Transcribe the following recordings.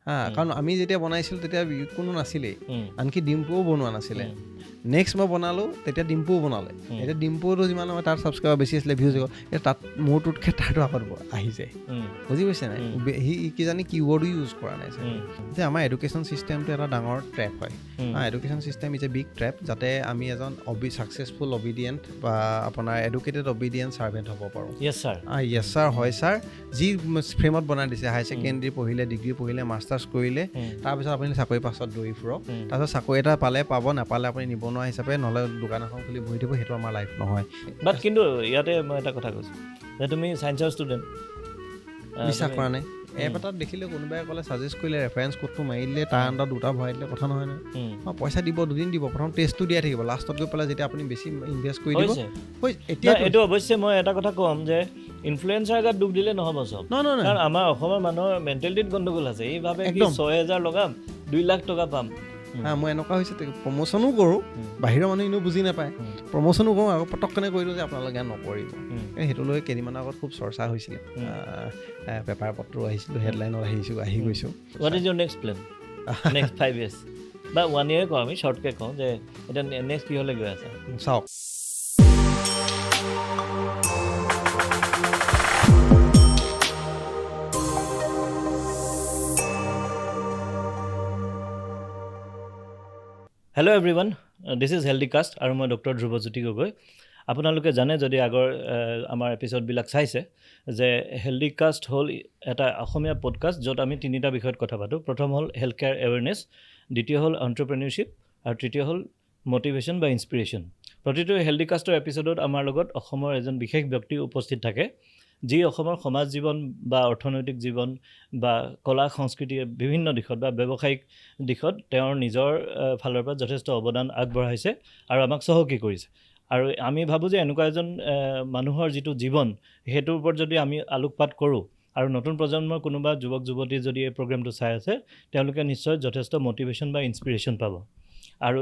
কাৰণ আমি যেতিয়া বনাইছিলোঁ তেতিয়া কোনো নাছিলেই, আনকি ডিম্পুও বনোৱা নাছিলে। নেক্সট মই বনালোঁ তেতিয়া ডিম্পুও বনালে, এতিয়া ডিম্পুটো যিমান আমাৰ তাৰ ছাবস্ক্ৰাইবাৰ বেছি আছিলে, ভিউজ গ'ল, তাত মোৰটোতকৈ তাৰটো আগত আহি যায়, বুজি পাইছে নাই? সি কিজানি কিৱৰ্ডো ইউজ কৰা নাই চাগে। যে আমাৰ এডুকেশ্যন ছিষ্টেমটো এটা ডাঙৰ ট্ৰেপ হয়। Education system is a big ট্ৰেপ, যাতে আমি এজন ছাকচেছফুল অবিডিয়েণ্ট বা আপোনাৰ এডুকেটেড অবিডিয়েণ্ট ছাৰ্ভেণ্ট হ'ব পাৰোঁ। য়েছ ছাৰ, য়েছ ছাৰ, হয় ছাৰ, যি ফ্ৰেমত বনাই দিছে, হায়াৰ ছেকেণ্ডেৰী পঢ়িলে, ডিগ্ৰী পঢ়িলে, মাষ্টাৰ্ছ কৰিলে, তাৰপিছত আপুনি চাকৰি পাছত দৌৰি ফুৰক, তাৰপিছত চাকৰি এটা পালে পাব, নাপালে আপুনি নিবনুৱা হিচাপে নহ'লে দোকান এখন খুলি বহি দিব, সেইটো আমাৰ লাইফ নহয়। বাট কিন্তু ইয়াতে মই এটা কথা কৈছোঁ যে তুমি ছায়েন্সৰ ষ্টুডেণ্ট, বিশ্বাস কৰা নাই। এপ এটাত দেখিলে কোনোবাই ক'লে ছাজেষ্ট কৰিলে, ৰেফাৰেঞ্চ কোডটো মাৰি দিলে, তাৰ আণ্ডাৰত 2টা ভৰাই দিলে, কথা নহয় নহয়। পইচা দিব, 2 দিন দিব, প্ৰথম টেষ্টটো দিয়াই থাকিব, লাষ্টত গৈ পেলাই যেতিয়া আপুনি বেছি ইনভেষ্ট কৰি দিব। এতিয়া এইটো অৱশ্যে মই এটা কথা ক'ম যে ইনফ্লুৱেঞ্চাৰ গাত দুখ দিলে নহ'ব চব, কাৰণ আমাৰ অসমৰ মানুহৰ মেণ্টেলিটিত গণ্ডগোল আছে। এইভাৱে 6,000 লগাম, 2 লাখ টকা পাম। মই এনেকুৱা হৈছে প্ৰমোচনো কৰোঁ, বাহিৰৰ মানুহ এনেও বুজি নাপায়, প্ৰমোচনো কৰোঁ, আকৌ পটককেনে কৰি দিওঁ যে আপোনালোকে নকৰিব। সেইটো লৈ কেইদিনমানৰ আগত খুব চৰ্চা হৈছিলে, পেপাৰ পত্ৰ আহিছিলোঁ, হেডলাইনত আহি গৈছোঁ। What is your next plan, next 5 years বা 1 year কওঁ, আমি শ্বৰ্টকৈ কওঁ যে এতিয়া নেক্সট কি হ'লে গৈ আছে চাওক। Hello' everyone, this is healthy caste আৰু মই ডক্টৰ ধ্ৰুৱজ্যোতি গগৈ। আপোনালোকে জানে যদি আগৰ আমাৰ এপিছ'ডবিলাক চাইছে যে হেল্ডি কাষ্ট হ'ল এটা অসমীয়া পডকাষ্ট য'ত আমি 3টা বিষয়ত কথা পাতোঁ। প্ৰথম হ'ল হেল্থ কেয়াৰ এৱেৰনেছ, দ্বিতীয় হ'ল এণ্টাৰপ্ৰেনিয়ৰশ্বিপ আৰু তৃতীয় হ'ল মটিভেশ্যন বা ইনস্পিৰেশ্যন। প্ৰতিটো হেল্ডি কাষ্টৰ এপিছ'ডত আমাৰ লগত অসমৰ এজন বিশেষ ব্যক্তি উপস্থিত থাকে, যি অসমৰ সমাজ জীৱন বা অৰ্থনৈতিক জীৱন বা কলা সংস্কৃতিৰ বিভিন্ন দিশত বা ব্যৱসায়িক দিশত তেওঁৰ নিজৰ ফালৰ পৰা যথেষ্ট অৱদান আগবঢ়াইছে আৰু আমাক চহকী কৰিছে। আৰু আমি ভাবোঁ যে এনেকুৱা এজন মানুহৰ যিটো জীৱন, সেইটোৰ ওপৰত যদি আমি আলোকপাত কৰোঁ আৰু নতুন প্ৰজন্মৰ কোনোবা যুৱক যুৱতী যদি এই প্ৰগ্ৰেমটো চাই আছে, তেওঁলোকে নিশ্চয় যথেষ্ট মটিভেশ্যন বা ইনস্পিৰেশ্যন পাব। আৰু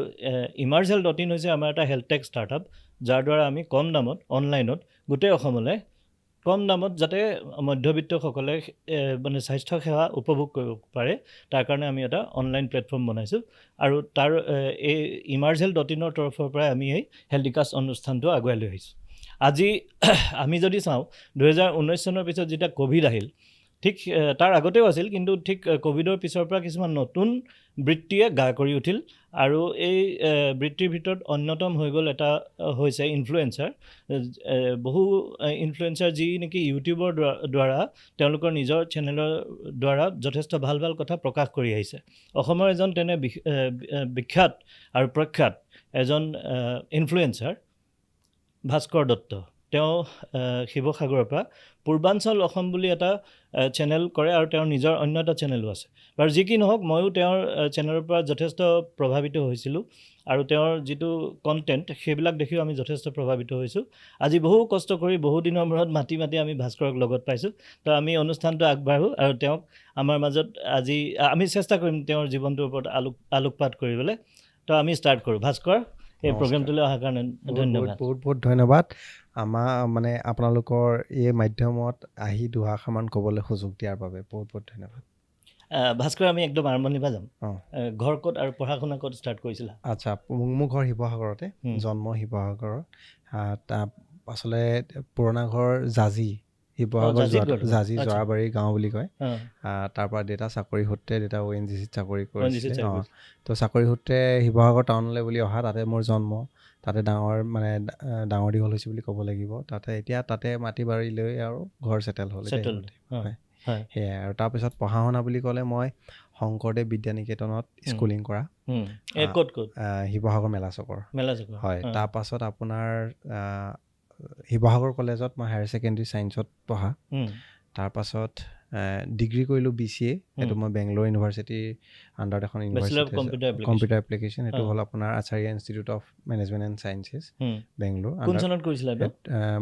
emerge.in হৈছে আমাৰ এটা হেল্থ টেক ষ্টাৰ্টআপ, যাৰ দ্বাৰা আমি কম দামত অনলাইনত গোটেই অসমলৈ কম দামত যাতে মধ্যবিত্তসকলে মানে স্বাস্থ্য সেৱা উপভোগ কৰিব পাৰে, তাৰ কাৰণে আমি এটা অনলাইন প্লেটফৰ্ম বনাইছোঁ। আৰু তাৰ এই emerge.in তৰফৰ পৰাই আমি এই হেল্ডিকাষ্ট অনুষ্ঠানটো আগুৱাই লৈ আহিছোঁ। আজি আমি যদি চাওঁ 2019 চনৰ পিছত যেতিয়া ক'ভিড আহিল, ঠিক তাৰ আগতেও আছিল, কিন্তু ঠিক ক'ভিডৰ পিছৰ পৰা কিছুমান নতুন বৃত্তিয়ে গা কৰি উঠিল। আৰু এই বৃত্তিৰ ভিতৰত অন্যতম হৈ গ'ল এটা হৈছে ইনফ্লুৱেঞ্চাৰ। বহু ইনফ্লুৱেঞ্চাৰ যি নেকি ইউটিউবৰ দ্বাৰা তেওঁলোকৰ নিজৰ চেনেলৰ দ্বাৰা যথেষ্ট ভাল ভাল কথা প্ৰকাশ কৰি আহিছে। অসমৰ এজন তেনে বিখ্যাত আৰু প্ৰখ্যাত এজন ইনফ্লুৱেঞ্চাৰ ভাস্কৰ দত্ত, তেওঁ শিৱসাগৰৰ পৰা পূৰ্বাঞ্চল অসম বুলি এটা চেনেল কৰে আৰু তেওঁৰ নিজৰ অন্য এটা চেনেলো আছে। বাৰু যি কি নহওক, ময়ো তেওঁৰ চেনেলৰ পৰা যথেষ্ট প্ৰভাৱিত হৈছিলোঁ আৰু তেওঁৰ যিটো কণ্টেণ্ট সেইবিলাক দেখিও আমি যথেষ্ট প্ৰভাৱিত হৈছোঁ। আজি বহু কষ্ট কৰি বহুদিনৰ মূৰত মাতি আমি ভাস্কৰক লগত পাইছোঁ। তো আমি অনুষ্ঠানটো আগবাঢ়োঁ আৰু তেওঁক আমাৰ মাজত আজি আমি চেষ্টা কৰিম তেওঁৰ জীৱনটোৰ ওপৰত আলোকপাত কৰিবলৈ। তো আমি ষ্টাৰ্ট কৰোঁ। ভাস্কৰ, এই প্ৰগ্ৰেমটোলৈ অহাৰ কাৰণে ধন্যবাদ। বহুত ধন্যবাদ। আমাৰ আপোনালোকৰ এই মাধ্যমত আহি দুআষাৰমান ক'বলৈ সুযোগ দিয়াৰ বাবে বহুত ধন্যবাদ। ভাস্কৰ, আমি একদম আৰম্ভণিৰ পৰা যাম। ঘৰ ক'ত আৰু পঢ়া শুনা ক'ত ষ্টাৰ্ট কৰিছিলা? আচ্ছা, মোৰ ঘৰ শিৱসাগৰতে, জন্ম শিৱসাগৰত। তাৰ পাছলৈ পুৰণা ঘৰ জাজি, শিৱসাগৰ জাজি জৰাবাৰী গাঁও বুলি কয়। তাৰ পৰা দেউতা চাকৰি সূত্ৰে, দেউতা ONGCত চাকৰি কৰিছিলে। তো চাকৰি সূত্ৰে শিৱসাগৰ টাউনলৈ বুলি অহা, তাতে মোৰ জন্ম, তাতে ডাঙৰ দীঘল হৈছে বুলি ক'ব লাগিব। তাতে মাটি বাৰী লৈ আৰু ঘৰ ছেটেল হ'ল। সেয়াই। আৰু তাৰপিছত পঢ়া শুনা বুলি ক'লে মই শংকৰদেৱ বিদ্যানিকেতনত স্কুলিং কৰা, শিৱসাগৰ মেলাচকৰ। হয়। তাৰপাছত আপোনাৰ শিৱসাগৰ কলেজত মই হায়াৰ ছেকেণ্ডেৰী ছায়েন্সত পঢ়া। তাৰপাছত ডিগ্ৰী কৰিলোঁ BCA, সেইটো মই বেংগলোৰ ইউনিভাৰ্চিটিৰ আণ্ডাৰত এখন ইউনিভাৰ্চিটি কম্পিউটাৰ এপ্লিকেশ্যন, সেইটো হ'ল আপোনাৰ Acharya institute of management and sciences Bangalore. কোন চনত কৰিছিলা?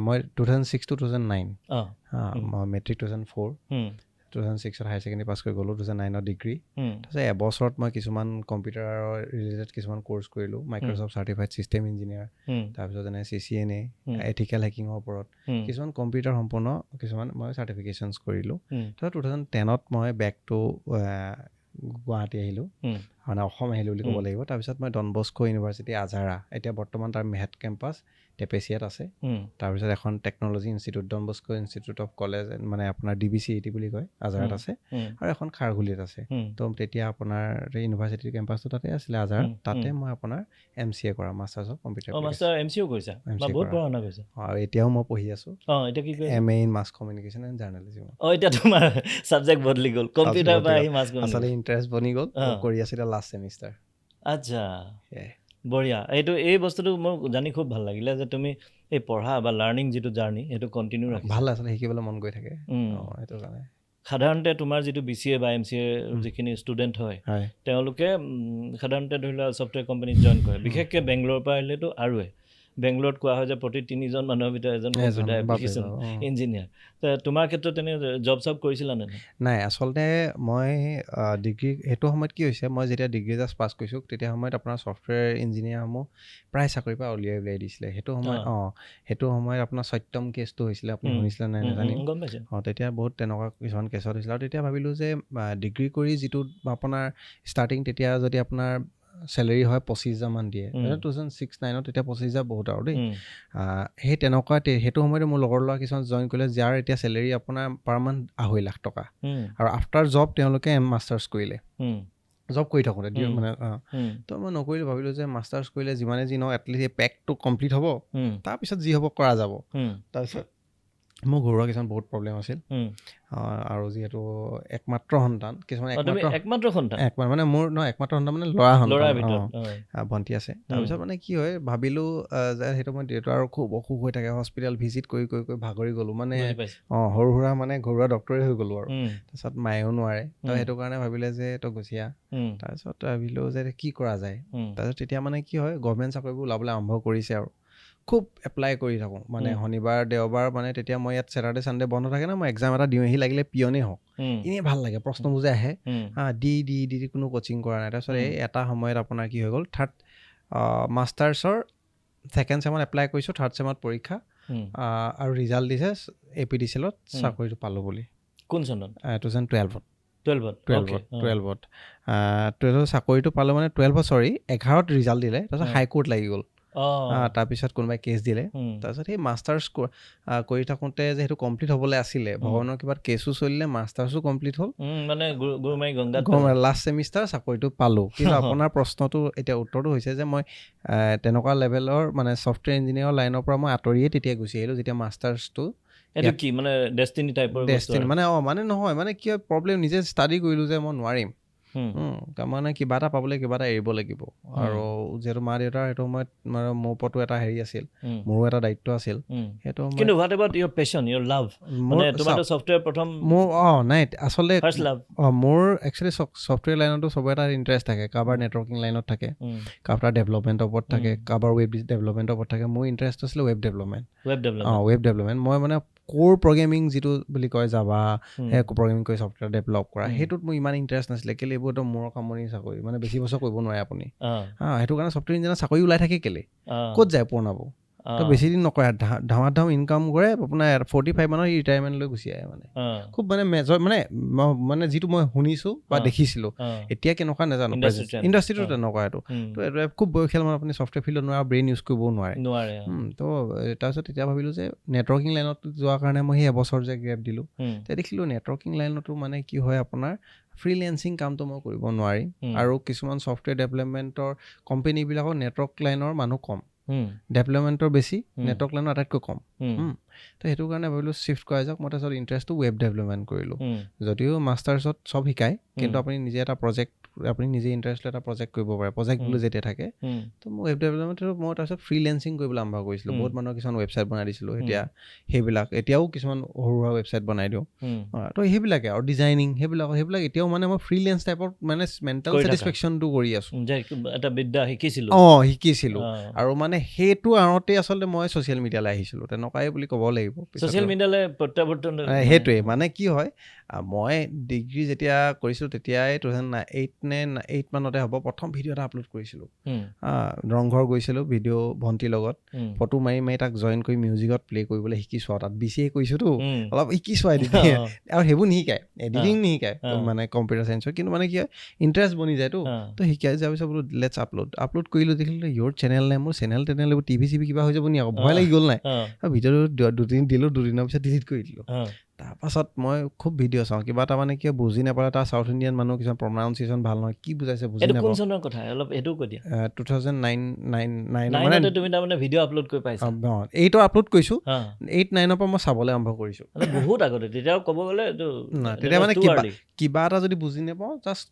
মই 2006 to 2009, মই মেট্ৰিক 2004, 2006ত হায়াৰ ছেকেণ্ডেৰী পাছ কৰি গ'লোঁ, 2009ত ডিগ্ৰী। তাৰপিছত এবছৰত মই কিছুমান কম্পিউটাৰৰ ৰিলেটেড কিছুমান ক'ৰ্চ কৰিলোঁ, মাইক্ৰ'ছফ্ট চাৰ্টিফাইড ছিষ্টেম ইঞ্জিনিয়াৰ, তাৰপিছত যেনে CCNA, এথিকেল হেকিঙৰ ওপৰত কিছুমান কম্পিউটাৰ সম্পূৰ্ণ কিছুমান মই চাৰ্টিফিকেশ্যনছ কৰিলোঁ। তাৰপিছত 2010ত মই বেক টু গুৱাহাটী আহিলোঁ, মানে অসম আহিলোঁ বুলি ক'ব লাগিব। তাৰপিছত মই ডন বস্কো ইউনিভাৰ্চিটি আজাৰা, এতিয়া বৰ্তমান তাৰ মেহেট কেম্পাছ টেপেচিয়াত আছে। তাৰপিছত এখন technology institute, Don Bosco institute of college মানে আপোনাৰ DBCET বুলি কয়, আজাৰাত আছে। আৰু এখন খাৰঘুলিত আছে। তো তেতিয়া আপোনাৰ ইউনিভাৰ্চিটিৰ কেম্পাছটো তাতে আছিলে আজাৰা, তাতে মই আপোনাৰ MCA কৰা, মাষ্টাৰ্ছ অফ কম্পিউটাৰ এপ্লিকেশ্যন। আৰু এতিয়াও মই পঢ়ি আছোঁ, MA in mass communication and journalism. এতিয়া তোমাৰ ছাবজেক্ট বদলি গ'ল, কম্পিউটাৰ পৰা আহি মাছ কমিউনিকেশ্যন। আচলতে ইণ্টাৰেষ্ট বনি গ'ল, কৰি আছিলে লাষ্ট ছেমিষ্টাৰ। আচ্ছা, বঢ়িয়া। এই বস্তুটো মোৰ জানি খুব ভাল লাগিলে যে তুমি এই পঢ়া বা লাৰ্ণিং যিটো জাৰ্ণি সেইটো কণ্টিনিউ ৰাখিছা। ভাল আচলতে, শিকিবলৈ মন গৈ থাকে সেইটো কাৰণে। সাধাৰণতে তোমাৰ যিটো BCA বা MCA যিখিনি ষ্টুডেণ্ট হয় তেওঁলোকে সাধাৰণতে ধৰি লোৱা ছফ্টৱেৰ কোম্পানীত জইন কৰে, বিশেষকৈ বেংগলোৰৰ পৰা আহিলেতো আৰুৱে। বেংগলোৰত কোৱা হয় যে প্ৰতি 3জন মানুহৰ ভিতৰত এজন কম্পিউটাৰ এপ্লিকেশ্যন ইঞ্জিনিয়াৰ। তোমাৰ ক্ষেত্ৰত তেনে জব কৰিছিলা নে? নাই, আচলতে মই ডিগ্ৰী সেইটো সময়ত কি হৈছে, মই যেতিয়া ডিগ্ৰী জাষ্ট পাছ কৰিছোঁ তেতিয়া সময়ত আপোনাৰ ছফ্টৱেৰ ইঞ্জিনিয়াৰসমূহ প্ৰায় চাকৰিৰ পৰা উলিয়াই দিছিলে। সেইটো সময়ত আপোনাৰ সত্যম কেছটো হৈছিলে, আপুনি শুনিছিলে নাই নাজানিম। তেতিয়া বহুত তেনেকুৱা কিছুমান কেছত হৈছিলে। আৰু তেতিয়া ভাবিলোঁ যে ডিগ্ৰী কৰি যিটো আপোনাৰ ষ্টাৰ্টিং, তেতিয়া যদি আপোনাৰ চেলেৰি হয় 25,000 মান দিয়ে, 2006-09 তেতিয়া 25,000 বহুত আৰু দেই। সেই তেনেকুৱা সেইটো সময়তে মোৰ লগৰ ল'ৰা কিছুমান জইন কৰিলে, যাৰ এতিয়া চেলেৰি আপোনাৰ পাৰ মান্থ 2.5 লাখ টকা। আৰু আফটাৰ জব তেওঁলোকে মাষ্টাৰ্ছ কৰিলে, জব কৰি থাকোঁতে মানে। তো মই নকৰিলোঁ, ভাবিলোঁ যে মাষ্টাৰ্ছ কৰিলে যিমানে যি নহওক এটলিষ্ট এই পেকটো কমপ্লিট হ'ব, তাৰপিছত যি হ'ব কৰা যাব। তাৰপিছত মোৰ ঘৰুৱা কিছুমান বহুত প্ৰব্লেম আছিল, আৰু যিহেতু একমাত্ৰ সন্তান, কিছুমান মানে মোৰ একমাত্ৰ সন্তান মানে ল'ৰা সন্তান, ভণ্টি আছে। তাৰপিছত মানে কি হয়, ভাবিলোঁ যে সেইটো মই দেউতা আৰু খুব অসুখ হৈ থাকে, হস্পিটেল ভিজিট কৰি ভাগৰি গ'লোঁ, মানে সৰু সুৰা মানে ঘৰুৱা ডক্টৰে হৈ গ'লোঁ আৰু। তাৰপিছত মায়েও নোৱাৰে, তো সেইটো কাৰণে ভাবিলে যে তই গুচি আহ। তাৰপিছত ভাবিলোঁ যে কি কৰা যায়। তাৰপিছত তেতিয়া মানে কি হয়, গভৰ্ণমেণ্ট চাকৰিবোৰ ওলাবলৈ আৰম্ভ কৰিছে আৰু খুব এপ্লাই কৰি থাকোঁ, মানে শনিবাৰ দেওবাৰ, মানে তেতিয়া মই ইয়াত ছেটাৰডে চানডে বন্ধ থাকে ন, মই এক্সাম এটা দিওঁহি, লাগিলে পিয়নেই হওক, এনেই ভাল লাগে, প্ৰশ্নবোৰ যে আহে দি কোনো কচিং কৰা নাই। তাৰপিছত এটা সময়ত আপোনাৰ কি হৈ গ'ল, মাষ্টাৰ্ছৰ ছেকেণ্ড ছেমত এপ্লাই কৰিছোঁ, থাৰ্ড ছেমত পৰীক্ষা, আৰু ৰিজাল্ট দিছে APDCL-ত চাকৰিটো পালোঁ বুলি। কোন চনত? 2012-ত। 12ত চাকৰিটো পালোঁ মানে 11ত ৰিজাল্ট দিলে, তাৰপিছত হাইকোৰ্ট লাগি গ'ল। তাৰপিছত কোনোবাই কেছ দিলে। তাৰপিছত সেই মাষ্টাৰ্ছ কৰি থাকোঁতে যে সেইটো কমপ্লিট হ'বলৈ আছিলে, ভগৱানৰ কিবা কেছো চলিলে, মাষ্টাৰ্ছো কমপ্লিট হ'ল, মানে লাষ্ট ছেমিষ্টাৰ চাকৰিটো পালোঁ। কিন্তু আপোনাৰ প্ৰশ্নটো এতিয়া উত্তৰটো হৈছে যে মই তেনেকুৱা লেভেলৰ মানে ছফ্টৱেৰ ইঞ্জিনিয়াৰৰ লাইনৰ পৰা মই আঁতৰিয়ে তেতিয়া গুচি আহিলোঁ, যেতিয়া মাষ্টাৰ্ছটো মানে নহয়, মানে কি হয় প্ৰব্লেম, নিজে ষ্টাডি কৰিলোঁ যে মই নোৱাৰিম, মানে কিবা এটা পাবলৈ কিবা এটা এৰিব লাগিব। আৰু যিহেতু মা দেউতাৰ সেইটো সময়ত মোৰ ওপৰতো এটা হেৰি আছিল, মোৰো এটা দায়িত্ব আছিল। সেইটো কিন্তু হোৱাট এবাউট ইয়ৰ পেশ্যন, ইয়ৰ লাভ? মানে তোমাৰটো ছফ্টৱেৰ প্ৰথম মোৰ নাই, আচলতে মোৰ একচুৱেলি ছফ্টৱেৰ লাইনতো চবৰে এটা ইণ্টাৰেষ্ট থাকে, কাৰোবাৰ নেটৱৰ্কিং লাইনত থাকে, কাৰোবাৰ ডেভেলপমেণ্টৰ ওপৰত থাকে, কাৰোবাৰ ৱেব ডেভেলপমেণ্টৰ ওপৰত থাকে। মোৰ ইণ্টাৰেষ্ট আছিলে ৱেব ডেভেলপমেণ্ট। মই মানে কোৰ প্ৰগ্ৰেমিং যিটো বুলি কয়, জাভা, সেই প্ৰগ্ৰেমিং কৰি ছফ্টৱেৰ ডেভেলপ কৰা, সেইটোত মোৰ ইমান ইণ্টাৰেষ্ট নাছিলে। কেলৈ এইবোৰতো মূৰৰ কামনি চাকৰি, মানে বেছি বছৰ কৰিব নোৱাৰে আপুনি। সেইটো কাৰণে ছফ্টৱেৰ ইঞ্জিনিয়াৰ চাকৰি ওলাই থাকে, কেলৈ ক'ত যায় পুৰণাব, তো বেছি দিন নকৰে, ধাম ইনকাম কৰে, আপোনাৰ 45 মানৰ ৰিটায়াৰমেণ্ট লৈ গুচি আহে। মানে খুব মানে মেজৰ মানে যিটো মই শুনিছোঁ বা দেখিছিলোঁ, এতিয়া কেনেকুৱা নাজানো, ইণ্ডাষ্ট্ৰিটো তেনেকুৱা। এইটো খুব বয়সীয়াল মানে আপুনি ছফ্টৱেৰ ফিল্ডত নোৱাৰে, ব্ৰেইন ইউজ কৰিবও নোৱাৰে। তো তাৰপিছত তেতিয়া ভাবিলোঁ যে নেটৱৰ্কিং লাইনত যোৱাৰ কাৰণে মই সেই এবছৰ যে গেপ দিলোঁ, তেতিয়া দেখিলোঁ নেটৱৰ্কিং লাইনতো মানে কি হয়, আপোনাৰ ফ্ৰীলেন্সিং কামটো মই কৰিব নোৱাৰিম, আৰু কিছুমান ছফ্টৱেৰ ডেভেলপমেণ্টৰ কোম্পানীবিলাকৰ নেটৱৰ্ক লাইনৰ মানুহ কম, ডেভেলপমেণ্টৰ বেছি, নেটৱৰ্ক লাইনৰ আটাইতকৈ কম। তো সেইটো কাৰণে ভাবিলোঁ শ্বিফ্ট কৰা যাওক। মই তাৰপিছত ইণ্টাৰেষ্টটো ৱেব ডেভেলপমেণ্ট কৰিলোঁ। যদিও মাষ্টাৰ্ছত চব শিকায়, কিন্তু আপুনি নিজে এটা প্ৰজেক্ট, আপুনি নিজে ইণ্টাৰেষ্ট লৈ এটা প্ৰজেক্ট কৰিব পাৰে, প্ৰজেক্ট বুলি যেতিয়া থাকে। তো মই ৱেব ডেভেলপমেণ্টটো মই তাৰপিছত ফ্ৰীলেন্সিং কৰিবলৈ আৰম্ভ কৰিছিলোঁ। বহুত মানুহৰ কিছুমান ৱেবছাইট বনাই দিছিলোঁ। এতিয়াও কিছুমান সৰু সুৰা ৱেবছাইট বনাই দিওঁ। তো সেইবিলাকে আৰু ডিজাইনিং, সেইবিলাক এতিয়াও মানে মই ফ্ৰীলেন্স টাইপৰ মানে মেণ্টেল ছেটিছফেকশ্যনটো কৰি আছোঁ। এটা বিদ্যা শিকিছিলোঁ। আৰু মানে সেইটো আঁৰতে আচলতে মই ছ'চিয়েল মিডিয়ালৈ আহিছিলোঁ, তেনেকুৱাই বুলি ক'ব লাগিব। ছ'চিয়েল মিডিয়ালৈ প্ৰত্যাৱৰ্তন সেইটোৱে মানে কি হয়, মই ডিগ্ৰী যেতিয়া কৰিছিলোঁ তেতিয়াই 2008 নে 8 মানতে হ'ব প্ৰথম ভিডিঅ' এটা আপলোড কৰিছিলোঁ ৰংঘৰ গৈছিলোঁ ভিডিঅ' ভণ্টিৰ লগত ফটো মাৰি মাৰি তাক জইন কৰি মিউজিকত প্লে' কৰিবলৈ শিকিছোঁ আৰু তাত BCA কৰিছোঁতো অলপ শিকিছোঁ এডিটিং আৰু সেইবোৰ নিশিকায় এডিটিং নিশিকায় মানে কম্পিউটাৰ চায়েন্সৰ কিন্তু মানে কি হয় ইণ্টাৰেষ্ট বনি যায়তো তো শিকাই যোৱাৰ পিছত বোলো লেটছ আপলোড কৰিলোঁ দেখিলোঁ ইয়'ৰ চেনেল নাই মোৰ চেনেল এইবোৰ টিভি কিবা হৈ যাব নি আকৌ ভয় লাগি গ'ল নাই আৰু ভিডিঅ'টো দুদিন দিলোঁ দুদিনৰ পিছত ডিলিট কৰি দিলোঁ তাৰপাছত মই খুব ভিডিঅ' চাওঁ কিবা এটা মানে কিয় বুজি নাপালে তাৰ চাউথ ইণ্ডিয়ান মানুহ কিছুমান প্ৰনাউন্সিয়েশ্যন ভাল নহয় কি বুজাইছে বুজি নাপাওঁ কোন চনৰ কথা অলপ এইটো কৈ দিয়া 2009 মানে তুমি তাৰমানে ভিডিঅ' আপলোড কৰি পাইছা 8ৰ আপলোড কৰিছোঁ 8-9ৰ পৰা মই চাবলৈ আৰম্ভ কৰিছোঁ বহুত আগতে তেতিয়াও ক'ব গ'লে তেতিয়া মানে কিবা এটা যদি বুজি নাপাওঁ জাষ্ট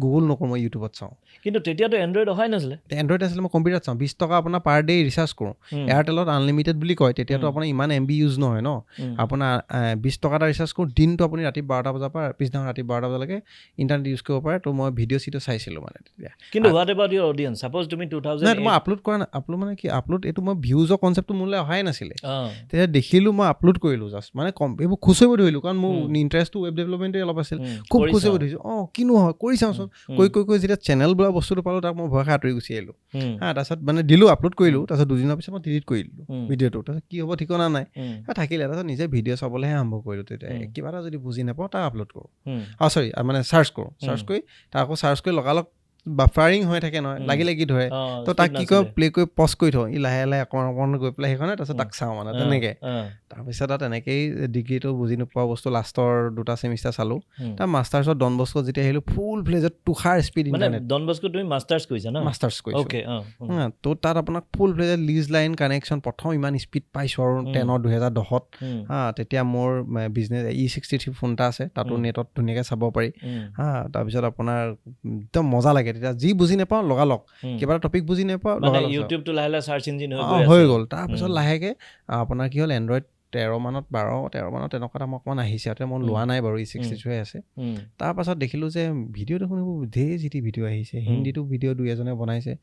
গুগল নকৰোঁ মই ইউটিউবত চাওঁ কিন্তু তেতিয়াতো এণ্ড্ৰইড অহাই নাছিলে এণ্ড্ৰইড আছিলে মই কম্পিউটাৰত চাওঁ 20 টকা আপোনাৰ পাৰ ডে ৰিচাৰ্জ কৰোঁ এয়াৰটেলত আনলিমিটেড বুলি কয় তেতিয়াতো আপোনাৰ ইমান MB ইউজ নহয় ন আপোনাৰ 20 টকা এটা ৰিচাৰ্জ কৰোঁ দিনটো আপুনি ৰাতি 12টা বজাৰ পৰা পিছদিনা ৰাতি 12টা বজালৈকে ইণ্টাৰনেট ইউজ কৰিব পাৰে তো মই ভিডিঅ' চাইছিলোঁ মানে তেতিয়া কিন্তু what about your audience suppose তুমি 2000 মই আপলোড কৰা আপলোড মানে কি আপলোড এইটো মই ভিউজৰ কনচেপ্টটো মোলৈ অহাই নাছিলে তেতিয়া দেখিলোঁ মই আপলোড কৰিলোঁ জাষ্ট মানে এইবোৰ খুচ হৈ ধৰিলোঁ কাৰণ মোৰ ইণ্টাৰেষ্টটো ৱেব ডেভেলপমেণ্টে অলপ আছিল খুব খুচ হৈ ধৰিছোঁ কিনো হয় কৰি চাওঁচোন কৈ যেতিয়া চেনেল বোলা বস্তুটো পালোঁ তাক মই ভয় খাই আঁতৰি গুচি আহিলোঁ তাৰপিছত মানে দিলোঁ আপলোড কৰিলোঁ তাৰপিছত দুদিনৰ পিছত মই ডিলিট কৰি দিলোঁ ভিডিঅ'টো তাৰপিছত কি হ'ব ঠিকনা নাই থাকিলে তাৰপিছত নিজে ভিডিঅ' চাবলৈহে আৰম্ভ কৰিলোঁ তেতিয়া কিবা এটা যদি বুজি নাপাওঁ তাক আপলোড কৰোঁ চৰি মানে চাৰ্চ কৰি তাক আকৌ চাৰ্চ কৰি লগালগ বাফাৰিং হৈ থাকে নহয় লাগি ধৰে তো তাক কি কয় প্লে কৰি পজ কৰি থওঁ লাহে লাহে অকণ গৈ পেলাই সেইখনে তাৰপিছত তাক চাওঁ মানে তেনেকৈ তাৰপিছত আৰু তেনেকেই ডিগ্ৰীটো বুজি নোপোৱা বস্তু লাষ্টৰ 2টা ছেমিষ্টাৰ চালোঁ তাৰ মাষ্টাৰ্ছত ডন বস্কোত যেতিয়া আহিলোঁ ফুল ফ্লেজত তুষাৰ স্পীড ইণ্টাৰনেট ডন বস্কোত তুমি মাষ্টাৰ্ছ কৰিছা ন মাষ্টাৰ্ছ কৰিছোঁ তো তাত আপোনাক ফুল ফ্লেজত লিজ লাইন কানেকশ্যন প্ৰথম ইমান স্পীড পাইছোঁ আৰু 2010ত তেতিয়া মোৰ বিজনেছ E63 ফোন এটা আছে তাতো নেটত ধুনীয়াকৈ চাব পাৰি তাৰপিছত আপোনাৰ একদম মজা লাগে তেতিয়া যি বুজি নাপাওঁ লগালগ কিবা এটা টপিক বুজি নাপাওঁ ইউটিউবটো লাহে লাহে চাৰ্চ ইঞ্জিন হৈ গ'ল তাৰপিছত লাহেকৈ আপোনাৰ কি হ'ল এণ্ড্ৰইড 13 মানত তেনেকুৱা এটা অকণমান আহিছে আৰু মই লোৱা নাই বাৰু E63 আছে তাৰপাছত দেখিলোঁ যে ভিডিঅ' দেখোন এইবোৰ ধেৰ যি ভিডিঅ' আহিছে হিন্দীটো ভিডিঅ' 2-এজনে বনাইছে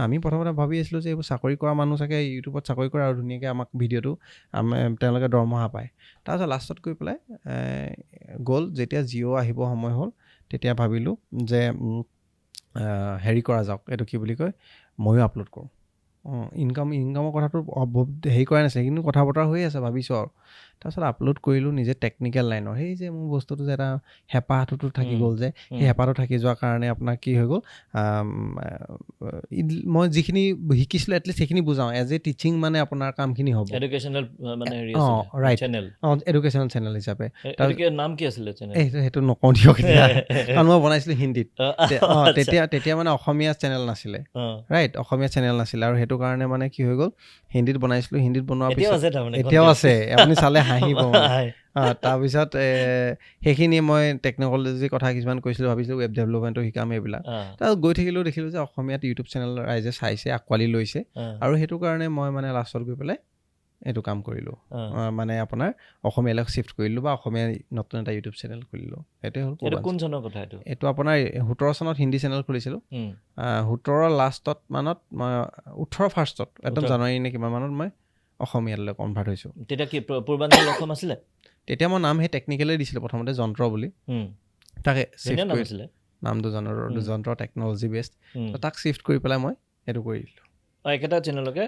আমি প্ৰথমতে ভাবি আছিলোঁ যে এইবোৰ চাকৰি কৰা মানুহ চাগে ইউটিউবত চাকৰি কৰে আৰু ধুনীয়াকৈ আমাক ভিডিঅ'টো তেওঁলোকে দৰমহা পায় তাৰপিছত লাষ্টত গৈ পেলাই গ'ল যেতিয়া জিঅ' আহিব সময় হ'ল তেতিয়া ভাবিলোঁ যে হেৰি কৰা যাওক এইটো কি বুলি কয় ময়ো আপলোড কৰোঁ ইনকামৰ কথাটো হেৰি কৰা নাছিলে কিন্তু কথা বতৰা হৈ আছে ভাবিছোঁ আৰু তাৰপিছত আপলোড কৰিলোঁ নিজে টেকনিকেল লাইনৰ সেই যে মোৰ বস্তুটো যে এটা হেঁপাহটোতো থাকি গ'ল যে সেই হেঁপাহটো থাকি যোৱাৰ কাৰণে আপোনাৰ কি হৈ গ'ল মই যিখিনি শিকিছিলোঁ এটলিষ্ট সেইখিনি বুজাওঁ এজ এ টিচিং মানে আপোনাৰ কামখিনি হ'ব এডুকেশ্যনেল মানে ৰাইট এডুকেশ্যনেল চেনেল হিচাপে নাম কি আছিলে সেইটো নকওঁ দিয়ক কাৰণ মই বনাইছিলোঁ হিন্দীত তেতিয়া মানে অসমীয়া চেনেল নাছিলে ৰাইট অসমীয়া চেনেল নাছিলে আৰু সেইটো কাৰণে মানে কি হৈ গ'ল হিন্দীত বনাইছিলোঁ হিন্দীত বনোৱাৰ পিছত এতিয়াও আছে আপুনি চালে হাঁহিব তাৰপিছত সেইখিনি মই টেকন'লজিৰ কথা কিছুমান কৈছিলোঁ ভাবিছিলোঁ ৱেব ডেভেলপমেণ্টটো শিকাম এইবিলাক তাৰপিছত গৈ থাকিলেও দেখিলোঁ যে অসমীয়াত ইউটিউব চেনেল ৰাইজে চাইছে আঁকোৱালি লৈছে আৰু সেইটো কাৰণে মই মানে লাষ্টত গৈ পেলাই এইটো কাম কৰিলোঁ মানে আপোনাৰ অসমীয়ালৈ চিফ্ট কৰিলোঁ বা অসমীয়া নতুন এটা ইউটিউব চেনেল খুলিলোঁ সেইটোৱে হ'ল কোন চনৰ কথা এইটো আপোনাৰ 17 চনত হিন্দী চেনেল খুলিছিলোঁ 17 লাষ্টত মানত মই 18 ফাৰ্ষ্টত একদম জানুৱাৰী নে কিমান মানত মই অসমীয়ালৈ কনভাৰ্ট হৈছোঁ তেতিয়া কি পূৰ্বাঞ্চল অসম আছিলে তেতিয়া মই নাম সেই টেকনিকেলে দিছিলোঁ প্ৰথমতে যন্ত্ৰ বুলি তাকে নামটো যন্ত্ৰ টেকন'লজি বেষ্ট তাক চিফ্ট কৰি পেলাই মই এইটো কৰি দিলোঁ একেটা চেনেলকে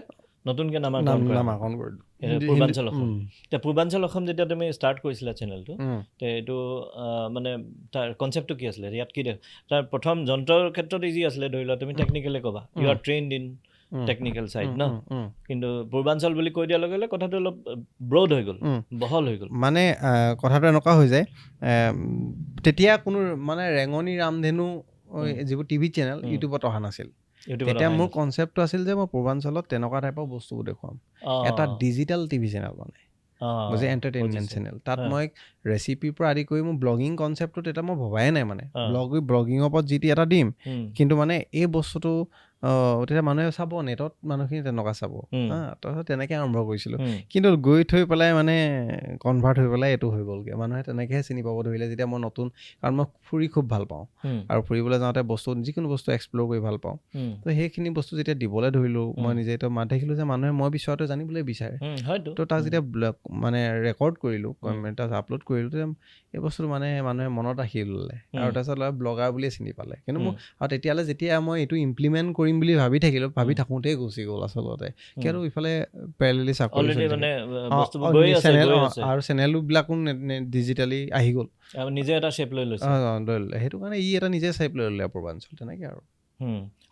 নতুনকৈ নামাকৰণ কৰিলোঁ পূৰ্বাঞ্চল অসম এতিয়া পূৰ্বাঞ্চল অসম যেতিয়া তুমি ষ্টাৰ্ট কৰিছিলা চেনেলটো তে এইটো মানে তাৰ কনচেপ্টটো কি আছিলে ইয়াত কি তাৰ প্ৰথম যন্ত্ৰৰ ক্ষেত্ৰত ইজি আছিলে ধৰি লোৱা তুমি টেকনিকেলে ক'বা you are trained in technical side ন কিন্তু পূৰ্বাঞ্চল বুলি কৈ দিয়াৰ লগে লগে কথাটো অলপ ব্ৰড হৈ গ'ল বহল হৈ গ'ল মানে কথাটো এনেকুৱা হৈ যায় তেতিয়া কোনো মানে ৰেঙনি ৰামধেনু যিবোৰ টিভি চেনেল ইউটিউবত অহা নাছিল তেতিয়া মোৰ কনচেপ্টটো আছিল যে মই পূৰ্বাঞ্চলত তেনেকুৱা টাইপৰ বস্তুবোৰ দেখুৱাম এটা ডিজিটেল টিভি চেনেল মানে বুজি এণ্টাৰটেইনমেণ্ট চেনেল তাত মই ৰেচিপিৰ পৰা আদি কৰি মোৰ ব্লগিং কনচেপ্টটো তেতিয়া মই ভবাই নাই মানে ব্লগিঙৰ ওপৰত যি টি এটা দিম কিন্তু মানে এই বস্তুটো তেতিয়া মানুহে চাব নেটত মানুহখিনি তেনেকুৱা চাব তাৰপিছত তেনেকৈ আৰম্ভ কৰিছিলোঁ কিন্তু গৈ থৈ পেলাই মানে কনভাৰ্ট হৈ পেলাই এইটো হৈ গ'লগৈ মানুহে তেনেকৈহে চিনি পাব ধৰিলে যেতিয়া মই নতুন কাৰণ মই ফুৰি খুব ভাল পাওঁ আৰু ফুৰিবলৈ যাওঁতে বস্তু যিকোনো বস্তু এক্সপ্ল'ৰ কৰি ভাল পাওঁ তো সেইখিনি বস্তু যেতিয়া দিবলৈ ধৰিলোঁ মই নিজে তো দেখিলোঁ যে মানুহে মই বিচৰাটো জানিবলৈ বিচাৰে তো তাক যেতিয়া মানে ৰেকৰ্ড কৰিলোঁ তাৰপিছত আপলোড কৰিলোঁ তেতিয়া এই বস্তুটো মানে মানুহে মনত ৰাখি ল'লে আৰু তাৰপিছত ব্লগাৰ বুলিয়ে চিনি পালে কিন্তু মোক আৰু তেতিয়ালৈ যেতিয়া মই এইটো ইমপ্লিমেণ্ট কৰিম বুলি ভাবি থাকিলোঁ ভাবি থাকোঁতেই গুচি গ'ল আচলতে কিয়নো ইফালে পেৰেলেলি চাকৰি আৰু চেনেলবিলাকো ডিজিটেলি আহি গ'ল নিজে এটা শ্বেপ লৈ লৈছে সেইটো কাৰণে ই এটা নিজে শ্বেপ লৈ ল'লে পূৰ্বাঞ্চল তেনেকৈ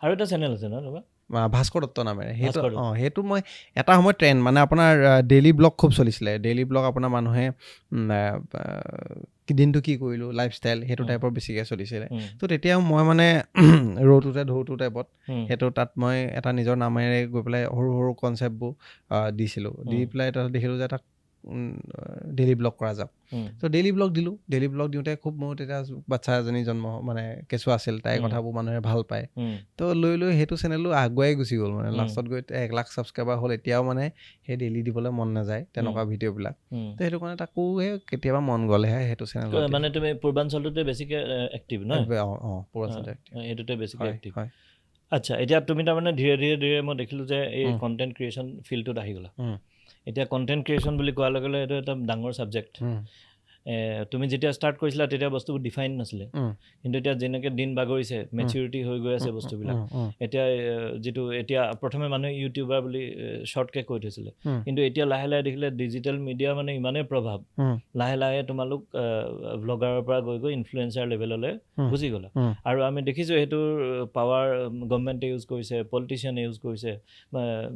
আৰু এটা চেনেল আছে ন তোমাৰ ভাস্কৰ দত্ত নামেৰে সেইটো মই এটা সময়ত ট্ৰেণ্ড মানে আপোনাৰ ডেইলি ব্লগ খুব চলিছিলে ডেইলি ব্লগ আপোনাৰ মানুহে দিনটো কি কৰিলোঁ লাইফষ্টাইল সেইটো টাইপৰ বেছিকৈ চলিছিলে তো তেতিয়া মই মানে ৰৌটোতে ঢৌটো টাইপত সেইটো তাত মই এটা নিজৰ নামেৰে গৈ পেলাই সৰু সৰু কনচেপ্টবোৰ দিছিলোঁ দি পেলাই তাত দেখিলোঁ যে তাক ডেইলি ব্লগ কৰা যাওক তো ডেইলি ব্লগ দিলোঁ ডেইলি ব্লগ দিওঁতে খুব মোৰ তেতিয়া বাচ্ছা এজনী জন্ম মানে কেঁচুৱা আছিল তাইৰ কথাবোৰ মানুহে ভাল পায় তো লৈ সেইটো চেনেলটো আগুৱাই গুচি গ'ল মানে লাষ্টত গৈ 1 লাখ ছাবস্ক্ৰাইবাৰ হ'ল এতিয়াও মানে সেই ডেইলি দিবলৈ মন নাযায় তেনেকুৱা ভিডিঅ'বিলাক তো সেইটো কাৰণে তাকো কেতিয়াবা মন গ'লেহে সেইটো চেনেল মানে তুমি পূৰ্বাঞ্চলটোতে বেছিকৈ এক্টিভ ন পূৰ্বাঞ্চলতে সেইটোতে বেছিকৈ এক্টিভ আচ্ছা এতিয়া তুমি তাৰমানে ধীৰে ধীৰে মই দেখিলোঁ যে এই কণ্টেণ্ট ক্ৰিয়েশ্যন ফিল্ডটোত আহি গ'লা এতিয়া কণ্টেণ্ট ক্ৰিয়েশ্যন বুলি কোৱাৰ লগে লগে এইটো এটা ডাঙৰ ছাবজেক্ট তুমি যেতিয়া ষ্টাৰ্ট কৰিছিলা তেতিয়া বস্তুবোৰ ডিফাইন নাছিলে কিন্তু এতিয়া যেনেকৈ দিন বাগৰিছে মেচিউৰিটি হৈ গৈ আছে বস্তুবিলাক এতিয়া যিটো এতিয়া প্ৰথমে মানুহে ইউটিউবাৰ বুলি শ্বৰ্টকৈ কৈ থৈছিলে কিন্তু এতিয়া লাহে লাহে দেখিলে ডিজিটেল মিডিয়া মানে ইমানেই প্ৰভাৱ লাহে লাহে তোমালোক ব্লগাৰৰ পৰা গৈ ইনফ্লুৱেঞ্চাৰ লেভেললৈ গুচি গ'লা আৰু আমি দেখিছোঁ সেইটোৰ পাৱাৰ গভৰ্ণমেণ্টে ইউজ কৰিছে পলিটিচিয়ানে ইউজ কৰিছে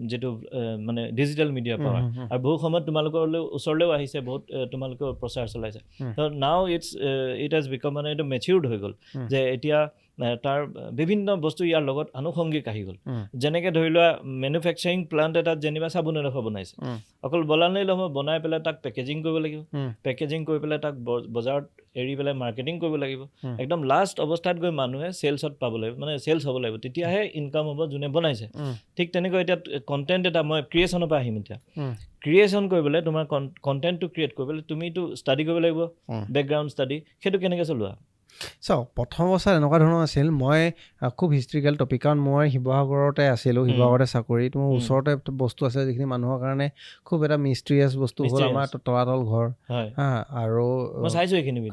যিটো মানে ডিজিটেল মিডিয়া পাৱাৰ আৰু বহু সময়ত তোমালোকৰ ওচৰলৈও আহিছে বহুত তোমালোকৰ প্ৰচাৰ চলাইছে নাও ইট হেজ বিকাম মানে এইটো মেচিউৰ্ড হৈ গ'ল যে এতিয়া তাৰ বিভিন্ন বস্তু ইয়াৰ লগত আনুষংগিক আহি গ'ল যেনেকৈ ধৰি লোৱা মেনুফেকচাৰিং প্লাণ্ট এটাত যেনিবা চাবোন এডোখৰ বনাইছে অকল বনালেই নহয় বনাই পেলাই তাক পেকেজিং কৰিব লাগিব পেকেজিং কৰি পেলাই তাক বজাৰত এৰি পেলাই মাৰ্কেটিং কৰিব লাগিব একদম লাষ্ট অৱস্থাত গৈ মানুহে চেলছত পাব লাগিব মানে চেলছ হ'ব লাগিব তেতিয়াহে ইনকাম হ'ব যোনে বনাইছে ঠিক তেনেকৈ এতিয়া কণ্টেণ্ট এটা মই ক্ৰিয়েশ্যনৰ পৰা আহিম এতিয়া ক্ৰিয়েশ্যন কৰিবলৈ তোমাৰ কণ্টেণ্টটো ক্ৰিয়েট কৰিবলৈ তুমিতো ষ্টাডি কৰিব লাগিব বেকগ্ৰাউণ্ড ষ্টাডি সেইটো কেনেকৈ চলোৱা চাওক প্ৰথম অৱস্থাত এনেকুৱা ধৰণৰ আছিল মই খুব হিষ্ট্ৰিকেল টপিক কাৰণ মই শিৱসাগৰতে আছিলোঁ শিৱসাগৰতে চাকৰিত মোৰ ওচৰতে বস্তু আছে যিখিনি মানুহৰ কাৰণে খুব এটা মিষ্ট্ৰিয়াছ বস্তু হ'ল আমাৰ তলাতল ঘৰ আৰু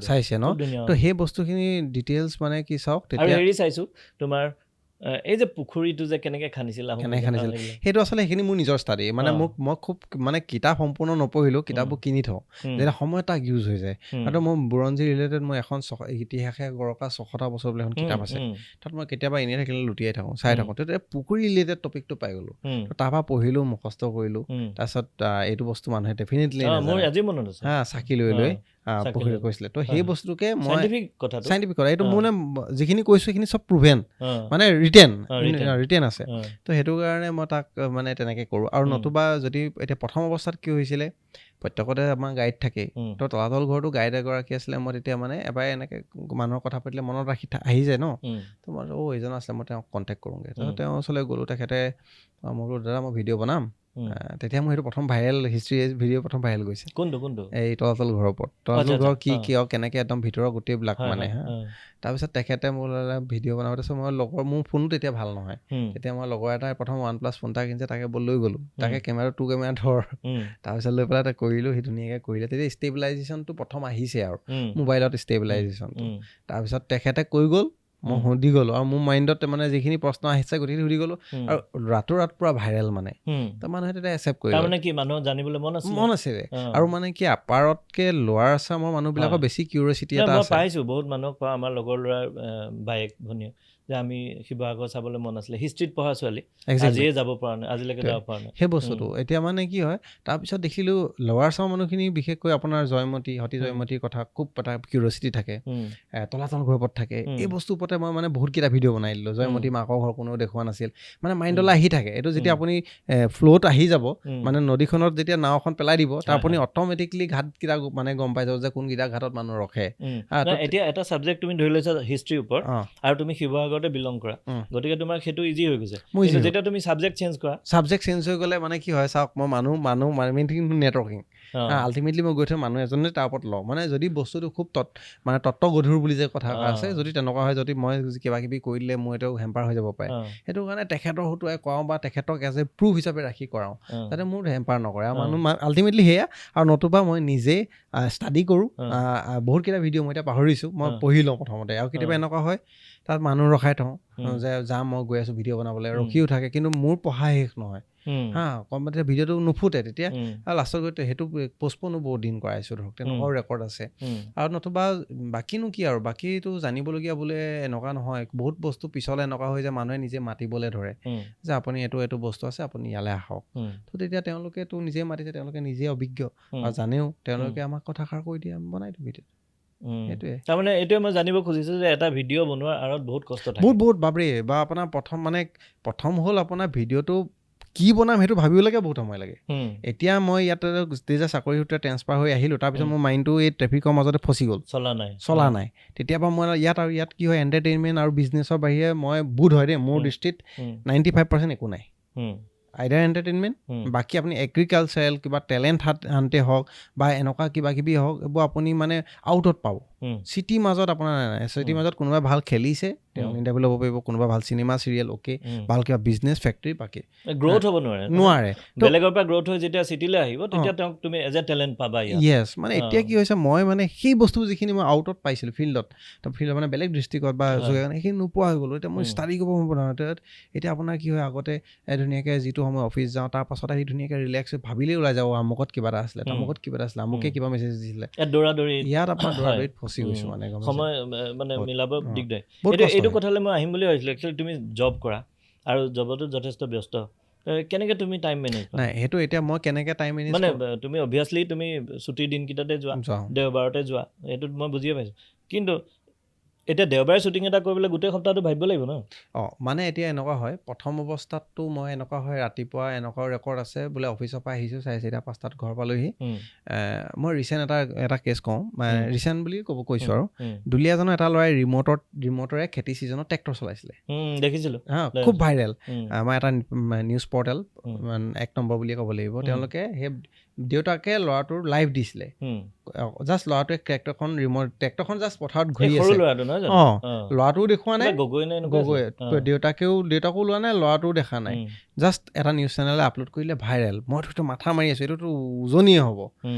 চাইছে ন তো সেই বস্তুখিনি ডিটেইলছ মানে কি চাওক তেতিয়া হেৰি চাইছোঁ তোমাৰ এই যে পুখুৰীটো যে কেনেকৈ খান্দিছিল সেইটো আচলতে সেইখিনি মোৰ নিজৰ ষ্টাডি মানে মই খুব মানে কিতাপ সম্পূৰ্ণ নপঢ়িলোঁ কিতাপবোৰ কিনি থওঁ যেতিয়া সময়ত তাক ইউজ হৈ যায় আৰু মোৰ বুৰঞ্জী ৰিলেটেড মই এখন ইতিহাসে গৰকা 600টা বছৰ বুলি এখন কিতাপ আছে তাত মই কেতিয়াবা এনেই থাকিলে লুটিয়াই থাকোঁ চাই থাকোঁ তেতিয়া পুখুৰী ৰিলেটেড টপিকটো পাই গ'লোঁ তাৰপৰা পঢ়িলোঁ মুখস্থ কৰিলোঁ তাৰপিছত এইটো বস্তু মানুহে ডেফিনেটলি চাকি লৈ লৈ পুখুৰী কৈছিলে তো সেই বস্তুটোকে মই চাইণ্টিফিক কথা এইটো মোৰ যিখিনি কৈছোঁ সেইখিনি চব প্ৰুভেন মানে ৰিটেন আছে তো সেইটো কাৰণে মই তাক মানে তেনেকৈ কৰোঁ আৰু নতুবা যদি এতিয়া প্ৰথম অৱস্থাত কি হৈছিলে প্ৰত্যেকতে আমাৰ গাইড থাকেই তো তলাতল ঘৰটো গাইড এগৰাকী আছিলে মই তেতিয়া মানে এবাৰ এনেকৈ মানুহৰ কথা পাতিলে মনত ৰাখি আহি যায় ন তো মই এইজন আছিলে মই তেওঁক কণ্টেক্ট কৰোঁগৈ তাৰপিছত তেওঁৰ ওচৰলৈ গ'লোঁ তেখেতে মই বোলো দাদা মই ভিডিঅ' বনাম তেতিয়া মোৰ সেইটো প্ৰথম ভাইৰেল হিষ্ট্ৰী ভিডিঅ' প্ৰথম ভাইৰেল গৈছে কোনটো এই তলাতল ঘৰৰ ওপৰত তলাতল ঘৰ কি কিয় কেনেকৈ একদম ভিতৰৰ গোটেইবিলাক মানে তাৰপিছত তেখেতে মোৰ ভিডিঅ' বনাব তাৰপিছত মই মোৰ ফোনো তেতিয়া ভাল নহয় তেতিয়া মই লগৰ এটাই প্ৰথম OnePlus ফোন এটা কিনিছে তাকে লৈ গ'লোঁ তাকে কেমেৰা 2 কেমেৰা ধৰ তাৰপিছত লৈ পেলাই তাক কৰিলোঁ সি ধুনীয়াকৈ কৰিলে তেতিয়া ষ্টেবিলাইজেশ্যনটো প্ৰথম আহিছে আৰু মোবাইলত ষ্টেবিলাইজেশ্যনটো তাৰপিছত তেখেতে কৈ গ'ল মই সুধি গ'লোঁ আৰু মোৰ মাইণ্ডত মানে যিখিনি প্ৰশ্ন আহিছে গোটেইখিনি সুধি গ'লোঁ আৰু ৰাত পুৰা ভাইৰেল মানে তো মানুহে তেতিয়া একচেপ্ট কৰিলে মানে কি মানুহ জানিবলৈ মন আছিলে আৰু মানে কি আপাৰতকৈ লোৱাৰ আছামৰ মানুহবিলাকৰ বেছি কিউৰিয়চিটি এটা আছে পাইছোঁ বহুত মানুহক পাওঁ আমাৰ লগৰ ল'ৰাৰ বাইক ভনীয়েক যে আমি শিৱসাগৰ চাবলৈ মন আছিলে হিষ্ট্ৰীত পঢ়া ছোৱালী আজিয়ে যাব পৰা নাই আজিলৈকে যাব পৰা নাই সেই বস্তুটো এতিয়া মানে কি হয় তাৰপিছত দেখিলোঁ লোৱাৰ আছামৰ মানুহখিনি বিশেষকৈ আপোনাৰ সতী জয়মতীৰ কথা খুব এটা কিউৰিয়চিটি থাকে তলাতল ঘৰৰ ওপৰত থাকে এই বস্তুৰ ওপৰতে মাজতে মই মানে বহুতকেইটা ভিডিঅ' বনাই দিলোঁ জয়মতী মাকৰ ঘৰ কোনেও দেখুওৱা নাছিল মানে মাইণ্ডলৈ আহি থাকে এইটো যেতিয়া আপুনি ফ্ল'ত আহি যাব মানে নদীখনত যেতিয়া নাওখন পেলাই দিব তাৰ আপুনি অট'মেটিকলি ঘাটকেইটা মানে গম পাই যাব যে কোনকেইটা ঘাটত মানুহ ৰখে এতিয়া এটা ছাবজেক্ট তুমি ধৰি লৈছা হিষ্ট্ৰীৰ ওপৰত আৰু তুমি শিৱসাগৰতে বিলং কৰা গতিকে তোমাৰ সেইটো ইজি হৈ গৈছে যেতিয়া তুমি ছাবজেক্ট চেঞ্জ হৈ গ'লে মানে কি হয় চাওক মই মানুহ মেইন থিং নেটৱৰ্কিং আল্টিমেটলি মই গৈ থৈ মানুহ এজনে তাৰ ওপৰত লওঁ মানে যদি বস্তুটো খুব মানে তত্ত্বগধুৰ বুলি যে কথা আছে যদি তেনেকুৱা হয় যদি মই কিবা কিবি কৰি দিলে মোৰ এইটো হেম্পাৰ হৈ যাব পাৰে সেইটো কাৰণে তেখেতৰ হতুৱাই কৰাওঁ বা তেখেতক এজ এ প্ৰুফ হিচাপে ৰাখি কৰাওঁ যাতে মোৰ হেম্পাৰ নকৰে আৰু মানুহ আল্টিমেটলি সেয়া আৰু নতুবা মই নিজে ষ্টাডি কৰোঁ বহুতকেইটা ভিডিঅ' মই এতিয়া পাহৰিছোঁ মই পঢ়ি লওঁ প্ৰথমতে আৰু কেতিয়াবা এনেকুৱা হয় তাত মানুহ ৰখাই থওঁ যে যাম মই গৈ আছোঁ ভিডিঅ' বনাবলৈ ৰখিও থাকে কিন্তু মোৰ পঢ়া শেষ নহয় কমতে ভিডিঅ'টো নুফুটে তেতিয়া লাষ্টত গৈ সেইটো পষ্টপনো বহুত দিন কৰাইছোঁ ধৰক তেনেকুৱাও ৰেকৰ্ড আছে আৰু নতুবা বাকীনো কি আৰু বাকীটো জানিবলগীয়া বোলে এনেকুৱা নহয় বহুত বস্তু পিছলৈ এনেকুৱা হৈ যায় মানুহে নিজে মাতিবলৈ ধৰে যে আপুনি এইটো বস্তু আছে আপুনি ইয়ালৈ আহক তো তেতিয়া তেওঁলোকেতো নিজে মাতিছে তেওঁলোকে নিজে অভিজ্ঞ আৰু জানেও তেওঁলোকে আমাক কথাষাৰ কৈ দিয়ে আমি বনাই দিওঁ ভিডিঅ' সেইটোৱে তাৰমানে এইটোৱে মই জানিব খুজিছোঁ যে এটা ভিডিঅ' বনোৱাৰ আঁৰত বহুত কষ্ট থাকে বহুত বাবৰে বা আপোনাৰ প্ৰথম হ'ল আপোনাৰ ভিডিঅ'টো কি বনাম সেইটো ভাবিবলৈকে বহুত সময় লাগে এতিয়া মই ইয়াতে যেতিয়া চাকৰি সূত্ৰে ট্ৰেন্সফাৰ হৈ আহিলোঁ তাৰপিছত মোৰ মাইণ্ডটো এই ট্ৰেফিকৰ মাজতে ফচি গ'ল চলা নাই তেতিয়াৰ পৰা মই ইয়াত কি হয় এণ্টাৰটেইনমেণ্ট আৰু বিজনেছৰ বাহিৰে মই বোধ হয় দেই মোৰ দৃষ্টিত 95% একো নাই আইডাৰ এণ্টাৰটেইনমেণ্ট বাকী আপুনি এগ্ৰিকালচাৰেল কিবা টেলেণ্ট হাণ্টে হওক বা এনেকুৱা কিবা কিবি হওক এইবোৰ আপুনি মানে আউটত পাব চিটিৰ মাজত আপোনাৰ নাই চিটিৰ মাজত কোনোবাই ভাল খেলিছে তেওঁ ইণ্টাৰভিউ ল'ব পাৰিব কোনোবা ভাল চিনেমা চিৰিয়েল অ'কে ভাল কিবা বিজনেছ ফেক্টৰী বাকী গ্ৰ'থ হ'ব নোৱাৰে বেলেগৰ পৰা গ্ৰ'থ হৈ যেতিয়া চিটিলৈ আহিব তেতিয়া তেওঁক তুমি এজ এ টেলেণ্ট পাবা য়েছ মানে এতিয়া কি হৈছে মই মানে সেই বস্তু যিখিনি মই আউটত পাইছিলোঁ ফিল্ডত মানে বেলেগ ডিষ্ট্ৰিক্টত বা সেইখিনি নোপোৱা হৈ গ'লোঁ এতিয়া মই ষ্টাডি কৰিব নোৱাৰোঁ এতিয়া আপোনাৰ কি হয় আগতে ধুনীয়াকৈ যিটো সময় অফিচ যাওঁ তাৰ পাছত আহি ধুনীয়াকৈ ৰিলেক্স ভাবিলেই ওলাই যাওঁ আমুকত কিবা এটা আছিলে তামুকত কিবা এটা আছিলে আমুকে কিবা মেছেজ দিছিলে ইয়াত আপোনাৰ দৌৰাদৌৰিত ফচি গৈছোঁ মানে সময় মানে মিলাব দিগদাৰ এইটো কথালৈ মই আহিম বুলি ভাবিছিলোঁ একচুৱেলি তুমি জব কৰা আৰু জবতো যথেষ্ট ব্যস্ত কেনেকৈ তুমি টাইম মেনেজ নাই সেইটো এতিয়া মই কেনেকৈ টাইম মেনেজ মানে তুমি অভিয়াছলি তুমি ছুটিৰ দিনকেইটাতে যোৱা দেওবাৰতে যোৱা এইটোত মই বুজিয়ে পাইছোঁ কিন্তু এতিয়া দেওবাৰে শ্বুটিং এটা কৰিবলৈ গোটেই সপ্তাহটো ভাবিব লাগিব ন মানে এতিয়া এনেকুৱা হয় প্ৰথম অৱস্থাততো মই এনেকুৱা হয় ৰাতিপুৱা এনেকুৱা ৰেকৰ্ড আছে বোলে অফিচৰ পৰা আহিছোঁ 4:30-5টাত ঘৰ পালোহি মই ৰিচেণ্ট এটা কেছ কওঁ ৰিচেণ্ট বুলি কৈছোঁ আৰু দুলীয়াজনৰ এটা ল'ৰাই ৰিমটৰে খেতি ছিজনত ট্ৰেক্টৰ চলাইছিলে দেখিছিলোঁ খুব ভাইৰেল আমাৰ এটা নিউজ পৰ্টেল 1 নম্বৰ বুলিয়ে ক'ব লাগিব তেওঁলোকে সেই দেউতাকে ল'ৰাটোৰ লাইভ দিছিলে জাষ্ট ল'ৰাটোৱে ট্ৰেক্টৰখন জাষ্ট পথাৰত ঘূৰি আছে ল'ৰাটোও দেখুওৱা নাই দেউতাকো লোৱা নাই ল'ৰাটোও দেখা নাই জাষ্ট এটা নিউজ চেনেলে আপলোড কৰিলে ভাইৰেল মইতো মাথা মাৰি আছোঁ এইটোতো উজনিয়ে হ'ব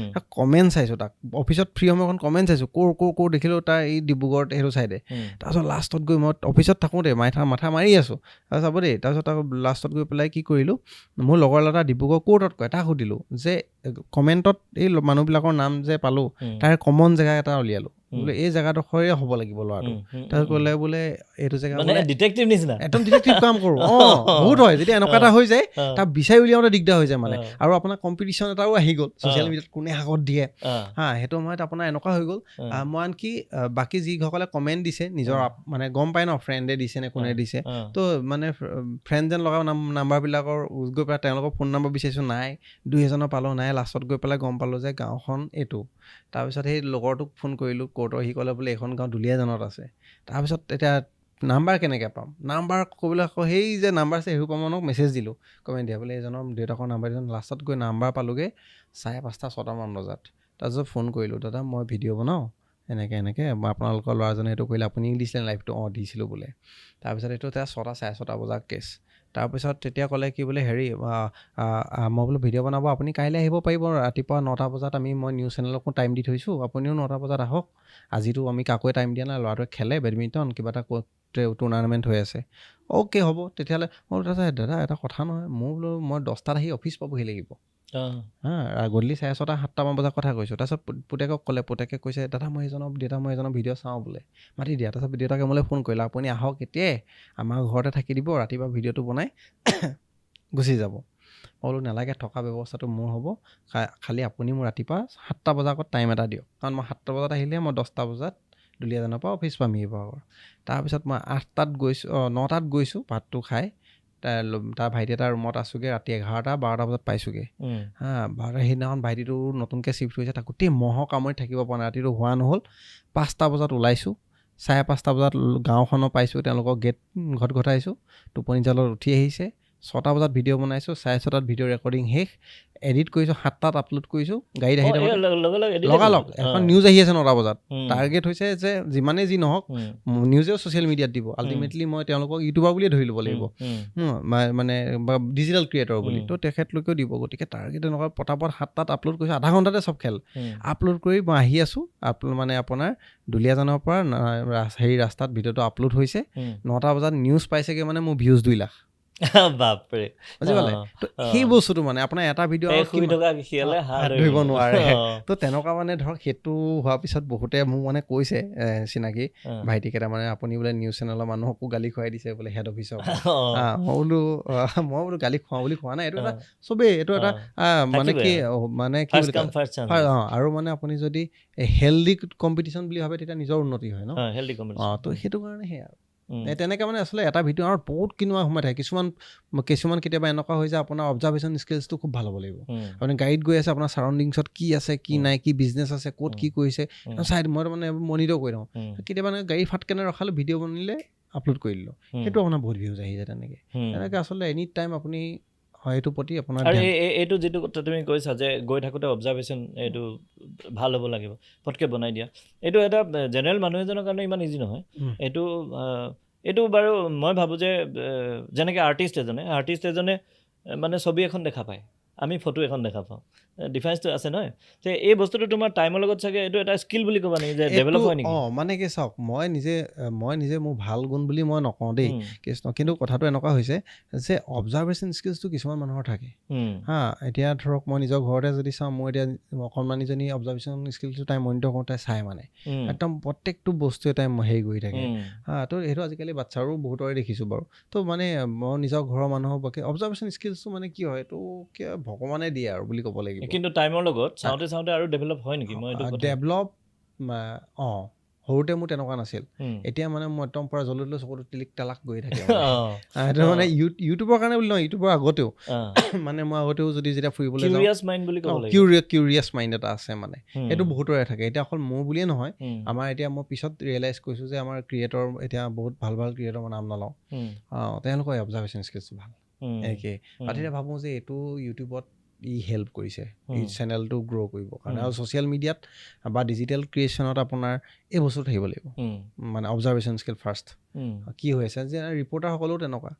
কমেণ্ট চাইছোঁ তাক অফিচত ফ্ৰী সময়খন কমেণ্ট চাইছোঁ ক'ৰ দেখিলোঁ তাৰ এই ডিব্ৰুগড়ত সেইটো চাইডে তাৰপিছত লাষ্টত গৈ মই অফিচত থাকোঁতে মাথা মাৰি আছোঁ তাৰপিছত চাব দেই তাৰপিছত আকৌ লাষ্টত গৈ পেলাই কি কৰিলোঁ মোৰ লগৰ ল'ৰা ডিব্ৰুগড় কোৰ্টত কয় তাক সুধিলোঁ যে কমেণ্টত এই মানুহবিলাকৰ নাম যে পালোঁ তাৰ কমন জেগা এটা উলিয়ালোঁ বোলে এই জেগাডোখৰে হ'ব লাগিব ল'ৰাটো তাৰপিছত ক'লে বোলে এইটো জেগা ডিটেক্টিভ নিচিনা একদম ডিটেক্টিভ কাম কৰোঁ বহুত হয় যেতিয়া এনেকুৱা এটা হৈ যায় তাক বিচাৰি উলিয়াওঁতে দিগদাৰ হৈ যায় মানে আৰু আপোনাৰ কম্পিটিশ্যন এটাও আহি গ'ল ছ'চিয়েল মিডিয়াত কোনে আগত দিয়ে সেইটো সময়ত আপোনাৰ এনেকুৱা হৈ গ'ল মই আনকি বাকী যিসকলে কমেণ্ট দিছে নিজৰ মানে গম পায় ন ফ্ৰেণ্ডে দিছে নে কোনে দিছে তো মানে ফ্ৰেণ্ড যেন লগাও নাম্বাৰবিলাকৰ গৈ পেলাই তেওঁলোকৰ ফোন নম্বৰ বিচাৰিছোঁ নাই 2-এজনৰ পালোঁ নাই লাষ্টত গৈ পেলাই গম পালোঁ যে গাঁওখন এইটো তাৰপিছত সেই লগৰটোক ফোন কৰিলোঁ কোৰ্টৰ সি ক'লে বোলে এইখন গাঁও দুলীয়াজানত আছে তাৰপিছত এতিয়া নাম্বাৰ কেনেকৈ পাম নাম্বাৰ ক'বলৈ আকৌ সেই যে নাম্বাৰ আছে সেইবোৰ মানুহক মেছেজ দিলোঁ কমেণ্ট দিয়া বোলে এজনৰ দেউতাকৰ নাম্বাৰ দিলোঁ লাষ্টত গৈ নাম্বাৰ পালোঁগৈ 5:30-6টামান বজাত তাৰপিছত ফোন কৰিলোঁ দাদা মই ভিডিঅ' বনাওঁ এনেকৈ মই আপোনালোকৰ ল'ৰাজনে সেইটো কৰিলে আপুনি দিছিলে লাইভটো দিছিলোঁ বোলে তাৰপিছত এইটো এতিয়া 6:30-6:30 বজাৰ কেছ তাৰপিছত তেতিয়া ক'লে কি বোলে হেৰি মই বোলো ভিডিঅ' বনাব আপুনি কাইলৈ আহিব পাৰিব ৰাতিপুৱা 9টা বজাত মই নিউজ চেনেলকো টাইম দি থৈছোঁ আপুনিও 9টা বজাত আহক আজিতো আমি কাকোৱে টাইম দিয়া নাই ল'ৰাটোৱে খেলে বেডমিণ্টন কিবা এটা টুৰ্ণামেণ্ট হৈ আছে অ'কে হ'ব তেতিয়াহ'লে মই দাদা এটা কথা নহয় মোৰ বোলো মই 10টাত আহি অফিচ পাবহি লাগিব গধূলি 6:30-7টামান বজাৰ কথা কৈছোঁ তাৰপিছত পুতেকক ক'লে পুতেকে কৈছে দাদা মই এজনৰ ভিডিঅ' চাওঁ বোলে মাতি দিয়া তাৰপিছত দেউতাকে মোলৈ ফোন কৰিলে আপুনি আহক এতিয়াই আমাৰ ঘৰতে থাকি দিব ৰাতিপুৱা ভিডিঅ'টো বনাই গুচি যাব মই বোলো নালাগে থকা ব্যৱস্থাটো মোৰ হ'ব খালি আপুনি মোৰ ৰাতিপুৱা 7টা বজাৰ আগত টাইম এটা দিয়ক কাৰণ মই 7টা বজাত আহিলে মই 10টা বজাত দুলীয়াজানৰ পৰা অফিচ পামহি শিৱসাগৰ। তাৰপিছত মই 8টাত গৈছোঁ 9টাত গৈছোঁ ভাতটো খাই, তাৰ ভাইটি এটা ৰুমত আছোগৈ, ৰাতি 11-12 বজাত পাইছোগৈ হা। সেইদিনাখন ভাইটিটো নতুনকৈ চিফ্ট হৈছে, তাক গোটেই মহৰ কামুৰি থাকিব পৰা নাই, ৰাতিটো হোৱা নহ'ল। 5টা বজাত ওলাইছোঁ, 5:30 বজাত গাঁওখনৰ পাইছোঁ, তেওঁলোকৰ গেট ঘটাইছোঁ, টোপনি জালত উঠি আহিছে। 6টা বজাত ভিডিঅ' বনাইছোঁ, 6:30 ভিডিঅ' ৰেকৰ্ডিং শেষ, এডিট কৰিছোঁ, 7টাত আপলোড কৰিছোঁ। গাড়ীত আহি লগালগ এখন নিউজ আহি আছে 9টা বজাত। টাৰ্গেট হৈছে যে যিমানেই যি নহওক নিউজেও ছ'চিয়েল মিডিয়াত দিব। আল্টিমেটলি মই তেওঁলোকক ইউটিউবাৰ বুলিয়ে ধৰি ল'ব লাগিব, মানে ডিজিটেল ক্ৰিয়েটৰ বুলি। তো তেখেতলোকেও দিব, গতিকে টাৰ্গেট এনেকুৱা পটাপট 7টাত আপলোড কৰিছোঁ, আধা ঘণ্টাতে চব খেল আপলোড কৰি মই আহি আছোঁ। মানে আপোনাৰ দুলীয়াজানৰ পৰা ৰাস্তাত ভিডিঅ'টো আপলোড হৈছে। 9টা বজাত নিউজ পাইছেগৈ, মানে মোৰ ভিউজ 2 লাখ। বাপৰে, বুজি পালে? তো সেই বস্তুটো মানে আপোনাৰ এটা ভিডিঅ' ধৰিব নোৱাৰে। তো তেনেকুৱা মানে ধৰক সেইটো হোৱাৰ পিছত বহুতে মোক মানে কৈছে চিনাকি ভাইটি কেইটামানে, আপুনি বোলে নিউজ চেনেলৰ মানুহকো গালি খুৱাই দিছে বোলে হেড অফিচৰ। মই বোলো গালি খুৱাওঁ বুলি কোৱা নাই, এইটো এটা চবেই এইটো এটা মানে কি বুলি কয়। আৰু মানে আপুনি যদি হেল্ডি কম্পিটিশ্যন বুলি ভাবে তেতিয়া নিজৰ উন্নতি হয় ন। তো সেইটো কাৰণে সেয়া আৰু তেনেকৈ মানে আচলতে এটা ভিডিঅ' আৰু বহুত কিনোৱা সময় থাকে। কিছুমান কেতিয়াবা এনেকুৱা হৈ যায় আপোনাৰ অবজাৰ্ভেশ্যন স্কিলছটো খুব ভাল হ'ব লাগিব। আপুনি গাড়ীত গৈ আছে, আপোনাৰ ছাৰাউণ্ডিংছত কি আছে কি নাই, কি বিজনেছ আছে, ক'ত কি কৰিছে চাই মই মানে মনিটৰ কৰি লওঁ। কেতিয়াবা গাড়ী ফাটকেনে ৰখালোঁ, ভিডিঅ' বনিলে আপলোড কৰি দিলোঁ, সেইটো আপোনাৰ বহুত ভিউজ আহি যায়। তেনেকৈ আচলতে এনি টাইম আপুনি এইটোৰ প্ৰতি আপোনাৰ এইটো যিটো কথা তুমি কৈছা যে গৈ থাকোঁতে অবজাৰ্ভেশ্যন এইটো ভাল হ'ব লাগিব, পটকৈ বনাই দিয়া, এইটো এটা জেনেৰেল মানুহ এজনৰ কাৰণে ইমান ইজি নহয়। এইটো বাৰু মই ভাবোঁ যে যেনেকৈ আৰ্টিষ্ট এজনে মানে ছবি এখন দেখা পায়, আমি ফটো এখন দেখা পাওঁ, ডিফাৰেঞ্চটো আছে নহয়। যে এই বস্তুটো তোমাৰ টাইমৰ লগত চাগে এইটো এটা স্কিল বুলি ক'বা নেকি, যে ডেভেলপ হয় নেকি? মানে কি চাওক, মই নিজে মোৰ ভাল গুণ বুলি মই নকওঁ দেই, কিন্তু কথাটো এনেকুৱা হৈছে যে অবজাৰ্ভেশ্যন স্কিলছটো কিছুমান মানুহৰ থাকে হা। এতিয়া ধৰক মই নিজৰ ঘৰতে যদি চাওঁ, মই এতিয়া অকণমানিজনী অবজাৰ্ভেশ্যন স্কিলছটো তাই মনিটৰ কৰোঁ, তাই চাই মানে একদম প্ৰত্যেকটো বস্তুৱে তাই হেৰি কৰি থাকে হা। তো সেইটো আজিকালি বাচ্ছাৰো বহুতৰে দেখিছোঁ বাৰু। তো মানে মই নিজৰ ঘৰৰ মানুহৰ পক্ষে অবজাৰ্ভেশ্যন স্কিলছটো মানে কি হয়, এইটো ভগৱানে দিয়ে আৰু বুলি ক'ব লাগিব। কিন্তু টাইমৰ লগত চাওঁতে আৰু ডেভেলপ হয় নেকি? মই ডেভেলপ সৰুতে মোৰ তেনেকুৱা নাছিল। এতিয়া মানে মই একদম পৰা জললৈ চকুটো টিলিক টালাক গৈ থাকে। সেইটো মানে ইউটিউবৰ কাৰণে বুলি নহয়, ইউটিউবৰ আগতেও মানে মই আগতেও যেতিয়া ফুৰিবলৈ যাওঁ, কিউৰিয়াছ মাইণ্ড এটা আছে মানে, সেইটো বহুতৰে থাকে। এতিয়া অকল মোৰ বুলিয়ে নহয়, আমাৰ এতিয়া মই পিছত ৰিয়েলাইজ কৰিছোঁ যে আমাৰ ক্ৰিয়েটৰ এতিয়া বহুত ভাল ক্ৰিয়েটৰ মই নাম নলওঁ, তেওঁলোকৰ অবজাৰ্ভেশ্যন স্কিলছটো ভাল একেই। তেতিয়া ভাবোঁ যে এইটো ইউটিউবত হেল্প কৰিছে এই চেনেলটো গ্ৰ' কৰিবৰ কাৰণে। আৰু ছ'চিয়েল মিডিয়াত বা ডিজিটেল ক্ৰিয়েশ্যনত আপোনাৰ এই বস্তু থাকিব লাগিব, মানে অবজাৰ্ভেশ্যন স্কিল ফাৰ্ষ্ট। কি হৈ আছে, যে ৰিপৰ্টাৰসকলেও তেনেকুৱা,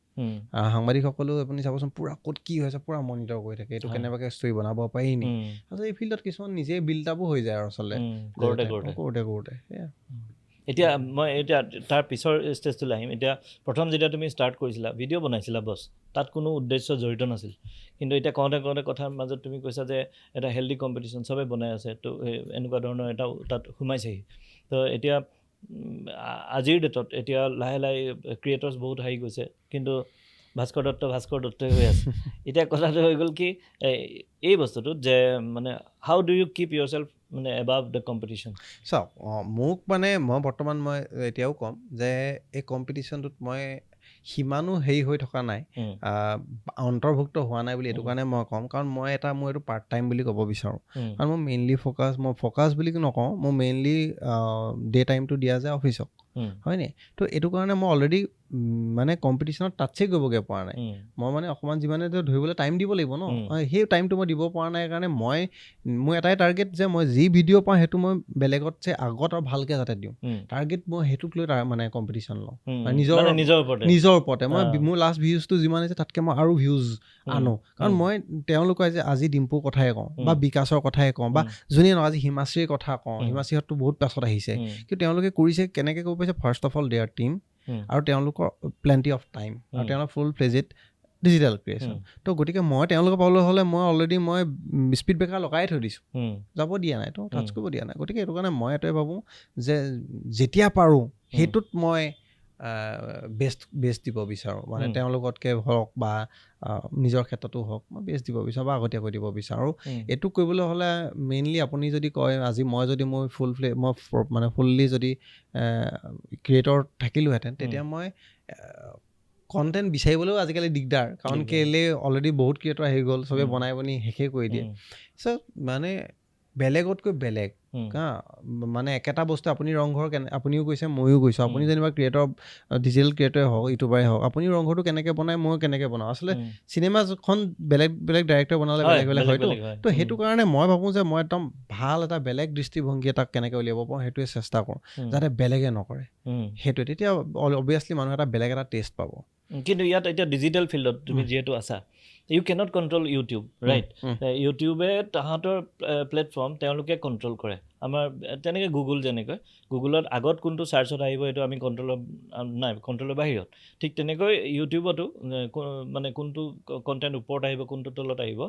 সাংবাদিকসকলেও আপুনি চাবচোন পুৰা ক'ত কি হৈছে পুৰা মনিটৰ কৰি থাকে, এইটো কেনেবাকৈ ষ্টৰি বনাব পাৰি নি। আচলতে এই ফিল্ডত কিছুমান নিজে বিল্ড আপো হৈ যায় আৰু আচলতে কৰোঁতে সেয়া। এতিয়া মই তাৰ পিছৰ ষ্টেজটোলৈ আহিম। এতিয়া প্ৰথম যেতিয়া তুমি ষ্টাৰ্ট কৰিছিলা, ভিডিঅ' বনাইছিলা বছ, তাত কোনো উদ্দেশ্য জড়িত নাছিল। কিন্তু এতিয়া কওঁতে কথাৰ মাজত তুমি কৈছা যে এটা হেল্ডি কম্পিটিশ্যন চবেই বনাই আছে, তো এনেকুৱা ধৰণৰ এটা তাত সোমাইছেহি। তো এতিয়া আজিৰ ডেটত এতিয়া লাহে ক্ৰিয়েটৰ্ছ বহুত আহি গৈছে, কিন্তু ভাস্কৰ দত্তই হৈ আছে। এতিয়া কথাটো হৈ গ'ল কি এই বস্তুটোত যে মানে how do you keep yourself মানে এবাভ দ্য কম্পিটিশ্যন? চাওক, মোক মানে মই বৰ্তমান মই এতিয়াও ক'ম যে এই কম্পিটিশ্যনটোত মই সিমানো হেৰি হৈ থকা নাই, অন্তৰ্ভুক্ত হোৱা নাই বুলি এইটো কাৰণে মই ক'ম, কাৰণ মই মোৰ এইটো পাৰ্ট টাইম বুলি ক'ব বিচাৰোঁ। কাৰণ মোৰ মেইনলি ফ'কাছ বুলি নকওঁ, মোৰ মেইনলি ডে টাইমটো দিয়া যায় অফিচক, হয়নে? তো এইটো কাৰণে মই অলৰেডি মানে কম্পিটিশ্যনত টাচেই কৰিবগৈ পৰা নাই। মই মানে অকণমান যিমানে ধৰিবলৈ টাইম দিব লাগিব ন, সেই টাইমটো মই দিব পৰা নাই কাৰণে মোৰ এটাই টাৰ্গেট যে মই যি ভিডিঅ' পাওঁ সেইটো মই বেলেগত যে আগত আৰু ভালকৈ যাতে দিওঁ, টাৰ্গেট মই সেইটোক লৈ মানে কম্পিটিশ্যন লওঁ নিজৰ ওপৰতে। মোৰ লাষ্ট ভিউজটো যিমান হৈছে তাতকৈ মই আৰু ভিউজ আনো, কাৰণ মই তেওঁলোকে যে আজি ডিম্পুৰ কথাই কওঁ বা বিকাশৰ কথাই কওঁ বা যোনে নহয় আজি হিমাশ্ৰীৰ কথা কওঁ, হিমাশ্ৰীহঁতটো বহুত পাছত আহিছে, কিন্তু তেওঁলোকে কৰিছে কেনেকৈ কৰিব পাৰিছে, first of all their team, আৰু তেওঁলোকৰ প্লেণ্টি অফ টাইম, আৰু তেওঁলোকৰ ফুল ফ্লেজেড ডিজিটেল ক্ৰিয়েশ্যন। তো গতিকে মই তেওঁলোকে পাবলৈ হ'লে মই অলৰেডি স্পীড ব্ৰেকাৰ লগাই থৈ দিছোঁ, যাব দিয়া নাই, তো টাচ কৰিব দিয়া নাই। গতিকে এইটো কাৰণে মই এইটোৱে ভাবোঁ যে যেতিয়া পাৰোঁ সেইটোত মই বেষ্ট দিব বিচাৰোঁ মানে তেওঁলোকতকৈ হওক বা নিজৰ ক্ষেত্ৰতো হওক মই বেষ্ট দিব বিচাৰোঁ বা আগতীয়াকৈ দিব বিচাৰোঁ এইটো কৰিবলৈ হ'লে মেইনলি আপুনি যদি কয় আজি মই যদি মই মানে ফুললি যদি ক্ৰিয়েটৰ থাকিলোহেঁতেন তেতিয়া মই কণ্টেণ্ট বিচাৰিবলৈও আজিকালি দিগদাৰ কাৰণ কেলৈ অলৰেডি বহুত ক্ৰিয়েটৰ আহি গ'ল চবে বনাই বনি শেষেই কৰি দিয়ে চ' মানে বেলেগতকৈ বেলেগ মানে একেটা বস্তু আপুনি ৰংঘৰ আপুনিও কৈছে ময়ো কৈছোঁ আপুনি যেনিবা ক্ৰিয়েটৰ ডিজিটেল ক্ৰিয়েটৰে হওক ইউটিউবাৰে হওক আপুনি ৰংঘৰটো কেনেকৈ বনায় মই কেনেকৈ বনাওঁ আচলতে চিনেমাখন বেলেগ বেলেগ ডাইৰেক্টৰ বনালে বেলেগ বেলেগ হয়তো তো সেইটো কাৰণে মই ভাবোঁ যে মই একদম ভাল এটা বেলেগ দৃষ্টিভংগী এটাক কেনেকৈ উলিয়াব পাৰোঁ সেইটোৱে চেষ্টা কৰোঁ যাতে বেলেগে নকৰে সেইটোৱে তেতিয়া অবভিয়াছলি মানুহ এটা বেলেগ এটা টেষ্ট পাব কিন্তু ইয়াত এতিয়া ডিজিটেল ফিল্ডত তুমি যিহেতু আছা you cannot control YouTube right ইউটিউবে তাহাঁতৰ প্লেটফৰ্ম তেওঁলোকে কণ্ট্ৰল কৰে আমাৰ তেনেকৈ গুগল যেনেকৈ গুগলত আগত কোনটো চাৰ্চত আহিব এইটো আমি কণ্ট্ৰলৰ বাহিৰত ঠিক তেনেকৈ ইউটিউবতো মানে কোনটো কণ্টেণ্ট ওপৰত আহিব কোনটো তলত আহিব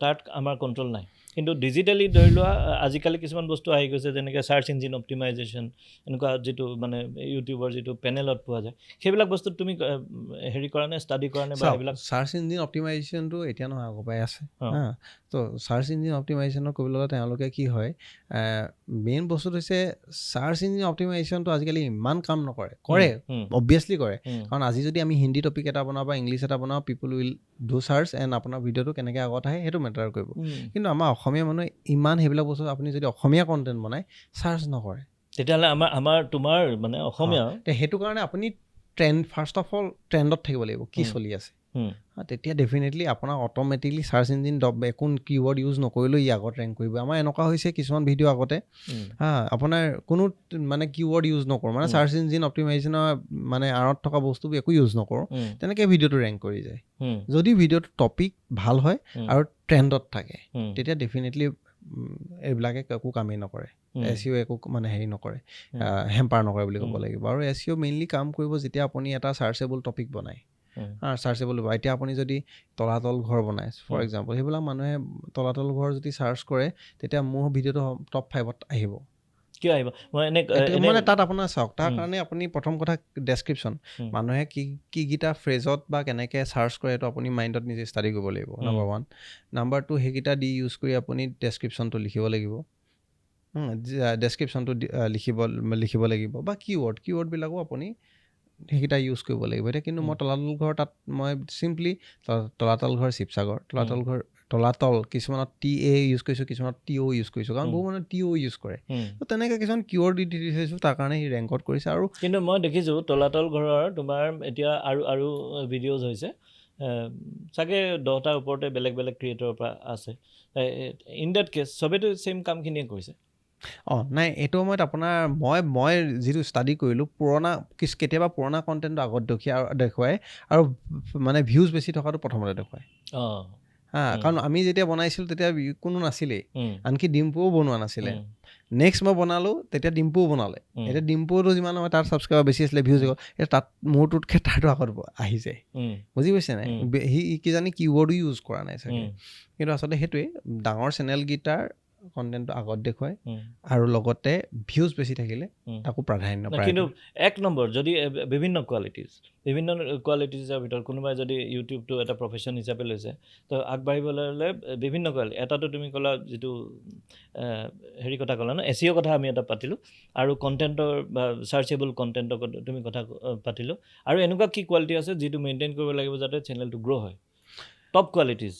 তাত আমাৰ কণ্ট্ৰল নাই কিন্তু ডিজিটেলি ধৰি লোৱা আজিকালি কিছুমান বস্তু আহি গৈছে যেনেকৈ চাৰ্চ ইঞ্জিন অপটিমাইজেশ্যন এনেকুৱা যিটো মানে ইউটিউবৰ যিটো পেনেলত পোৱা যায় সেইবিলাক বস্তুত তুমি হেৰি কৰা নে ষ্টাডি কৰা নে বা এইবিলাক চাৰ্চ ইঞ্জিন অপটিমাইজেশ্যনটো এতিয়া নহয় আগৰ পৰাই আছে তো চাৰ্চ ইঞ্জিন অপটিমাইজেশ্যনৰ কৰিবলৈ হ'লে তেওঁলোকে কি হয় মেইন বস্তুটো হৈছে চাৰ্চ ইঞ্জিন অপটিমাইজেশ্যনটো আজিকালি ইমান কাম নকৰে কৰে অবভিয়াছলি কৰে কাৰণ আজি যদি আমি হিন্দী টপিক এটা বনাওঁ বা ইংলিছ এটা বনাওঁ পিপল উইল ডু চাৰ্চ এণ্ড আপোনাৰ ভিডিঅ'টো কেনেকৈ আগত আহে সেইটো মেটাৰ কৰিব কিন্তু আমাৰ অসমীয়া মানুহে ইমান সেইবিলাক বস্তু আপুনি যদি অসমীয়া কণ্টেণ্ট বনায় চাৰ্চ নকৰে তেতিয়াহ'লে আমাৰ তোমাৰ মানে অসমীয়া সেইটো কাৰণে আপুনি ফাৰ্ষ্ট অফ অল ট্ৰেণ্ডত থাকিব লাগিব কি চলি আছে তেতিয়া ডেফিনেটলি আপোনাক অট'মেটিকলি চাৰ্চ ইঞ্জিন একো কিৱৰ্ড ইউজ নকৰিলেও ই আগত ৰেংক কৰিব আমাৰ এনেকুৱা হৈছে কিছুমান ভিডিঅ' আগতে আপোনাৰ কোনো মানে কিৱৰ্ড ইউজ নকৰোঁ মানে চাৰ্চ ইঞ্জিন অপটিমাইজেশ্যনৰ মানে আঁৰত থকা বস্তুবোৰ একো ইউজ নকৰোঁ তেনেকৈ ভিডিঅ'টো ৰেংক কৰি যায় যদি ভিডিঅ'টো টপিক ভাল হয় আৰু ট্ৰেণ্ডত থাকে তেতিয়া ডেফিনেটলি এইবিলাকে একো কামেই নকৰে SEO একো মানে হেৰি নকৰে হেম্পাৰ নকৰে বুলি ক'ব লাগিব আৰু SEO মেইনলি কাম কৰিব যেতিয়া আপুনি এটা চাৰ্চেবল টপিক বনায় চাৰ্চেবল এতিয়া আপুনি যদি তলাতল ঘৰ বনায় ফৰ এক্সাম্পল সেইবিলাক মানুহে তলাতল ঘৰ যদি চাৰ্চ কৰে তেতিয়া মোৰ ভিডিঅ'টো টপ 5ত আহিব কিয় আহিব মানে তাত আপোনাৰ চাওক তাৰ কাৰণে আপুনি প্ৰথম কথা ডেছক্ৰিপশ্যন মানুহে কিকেইটা ফ্ৰেজত বা কেনেকৈ চাৰ্চ কৰে এইটো আপুনি মাইণ্ডত নিজে ষ্টাডি কৰিব লাগিব নম্বৰ 1 নম্বৰ 2 সেইকেইটা দি ইউজ কৰি আপুনি ডেছক্ৰিপশ্যনটো লিখিব লাগিব ডেছক্ৰিপশ্যনটো লিখিব লাগিব বা কিৱৰ্ডবিলাকো আপুনি সেইকেইটা ইউজ কৰিব লাগিব এতিয়া কিন্তু মই তলাতল ঘৰ তাত মই চিম্পলি তলাতল ঘৰ শিৱসাগৰ তলাতল কিছুমানত TA ইউজ কৰিছোঁ কিছুমানত TO ইউজ কৰিছোঁ কাৰণ বহু মানুহে TO ইউজ কৰে তো তেনেকৈ কিছুমান কিৱৰ্ড দি দিছোঁ তাৰ কাৰণে সি ৰেংকত কৰিছে আৰু কিন্তু মই দেখিছোঁ তলাতল ঘৰৰ তোমাৰ এতিয়া আৰু ভিডিঅ'জ হৈছে চাগে 10টাৰ ওপৰতে বেলেগ বেলেগ ক্ৰিয়েটৰৰ পৰা আছে ইন ডেট কেছ চবেতো ছেইম কামখিনিয়ে কৰিছে নাই এইটো সময়ত আপোনাৰ মই যিটো ষ্টাডি কৰিলোঁ কেতিয়াবা পুৰণা কণ্টেণ্টটো আগত দেখুৱাই আৰু মানে ভিউজ বেছি থকাটো প্ৰথমতে দেখুৱায় কাৰণ আমি যেতিয়া বনাইছিলোঁ তেতিয়া কোনো নাছিলেই আনকি ডিম্পুও বনোৱা নাছিলে নেক্সট মই বনালোঁ তেতিয়া ডিম্পুও বনালে এতিয়া ডিম্পুটো যিমান হয় তাৰ ছাবস্ক্ৰাইবাৰ বেছি আছিলে ভিউজ গ'ল এতিয়া তাত মোৰটোতকৈ তাৰটো আগত আহি যায় বুজি পাইছে নাই সি কিজানি কিৱৰ্ডো ইউজ কৰা নাই চাগে কিন্তু আচলতে সেইটোৱে ডাঙৰ চেনেলকেইটাৰ কণ্টেণ্টটো আগত দেখুৱায় আৰু লগতে ভিউজ বেছি থাকিলে তাকো প্ৰাধান্য পায় কিন্তু এক নম্বৰ যদি বিভিন্ন কোৱালিটিজৰ ভিতৰত কোনোবাই যদি ইউটিউবটো এটা প্ৰফেশ্যন হিচাপে লৈছে তো আগবাঢ়িবলৈ হ'লে বিভিন্ন কোৱালিটি এটাতো তুমি ক'লা যিটো হেৰি কথা ক'লা ন SEO কথা আমি এটা পাতিলোঁ আৰু কণ্টেণ্টৰ বা চাৰ্চেবল কণ্টেণ্টৰ তুমি কথা পাতিলোঁ আৰু এনেকুৱা কি কোৱালিটি আছে যিটো মেইনটেইন কৰিব লাগিব যাতে চেনেলটো গ্ৰ' হয় টপ কোৱালিটিজ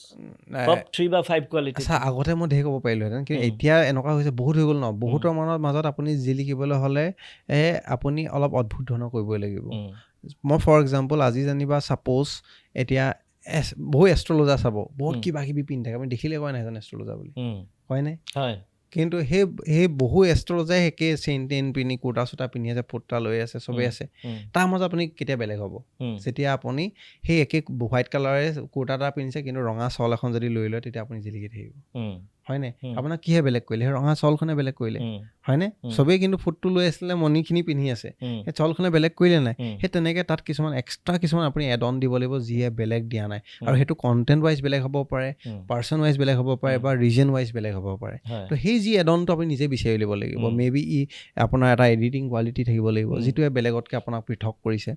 টপ 3 বা 5 কোৱালিটি আগতে মই ধেৰ ক'ব পাৰিলোঁহেঁতেন কিন্তু এতিয়া এনেকুৱা হৈছে বহুত হৈ গ'ল ন বহুতৰ মাজত আপুনি যি লিখিবলৈ হ'লে আপুনি অলপ অদ্ভুত ধৰণৰ কৰিবই লাগিব মই ফৰ এক্সাম্পল আজি যেনিবা ছাপ'জ এতিয়া বহুত এষ্ট্ৰলজাৰ চাব বহুত কিবা কিবি পিন্ধি থাকে আপুনি দেখিলে কয় নাই এজন এষ্ট্ৰলজাৰ বুলি হয়নে হয় কিন্তু সেই বহু এষ্ট্ৰলজাৰে একে চেইন টেইন পিন্ধি কুৰ্তা চুৰ্তা পিন্ধি আছে ফুটা লৈ আছে চবেই আছে তাৰ মাজত আপুনি কেতিয়া বেলেগ হ'ব যেতিয়া আপুনি সেই একে হোৱাইট কালাৰে কুৰ্তা এটা পিন্ধিছে কিন্তু ৰঙা শ্বল এখন যদি লৈ লয় তেতিয়া আপুনি জিলিকি থাকিব হয়নে আপোনাক কিহে বেলেগ কৰিলে সেই ৰঙা শ্বলখনে বেলেগ কৰিলে হয়নে চবেই কিন্তু ফুটটো লৈ আছিলে মণিখিনি পিন্ধি আছে সেই চলখনে বেলেগ কৰিলে নাই সেই তেনেকৈ তাত কিছুমান এক্সট্ৰা কিছুমান আপুনি এড অন দিব লাগিব যিয়ে বেলেগ দিয়া নাই আৰু সেইটো কণ্টেণ্ট ৱাইজ বেলেগ হ'ব পাৰে পাৰ্চন ৱাইজ বেলেগ হ'ব পাৰে বা ৰিজন ৱাইজ বেলেগ হ'ব পাৰে তো সেই যি এড অনটো আপুনি নিজে বিচাৰি ল'ব লাগিব মে বি ই আপোনাৰ এটা এডিটিং কোৱালিটি থাকিব লাগিব যিটোৱে বেলেগতকৈ আপোনাক পৃথক কৰিছে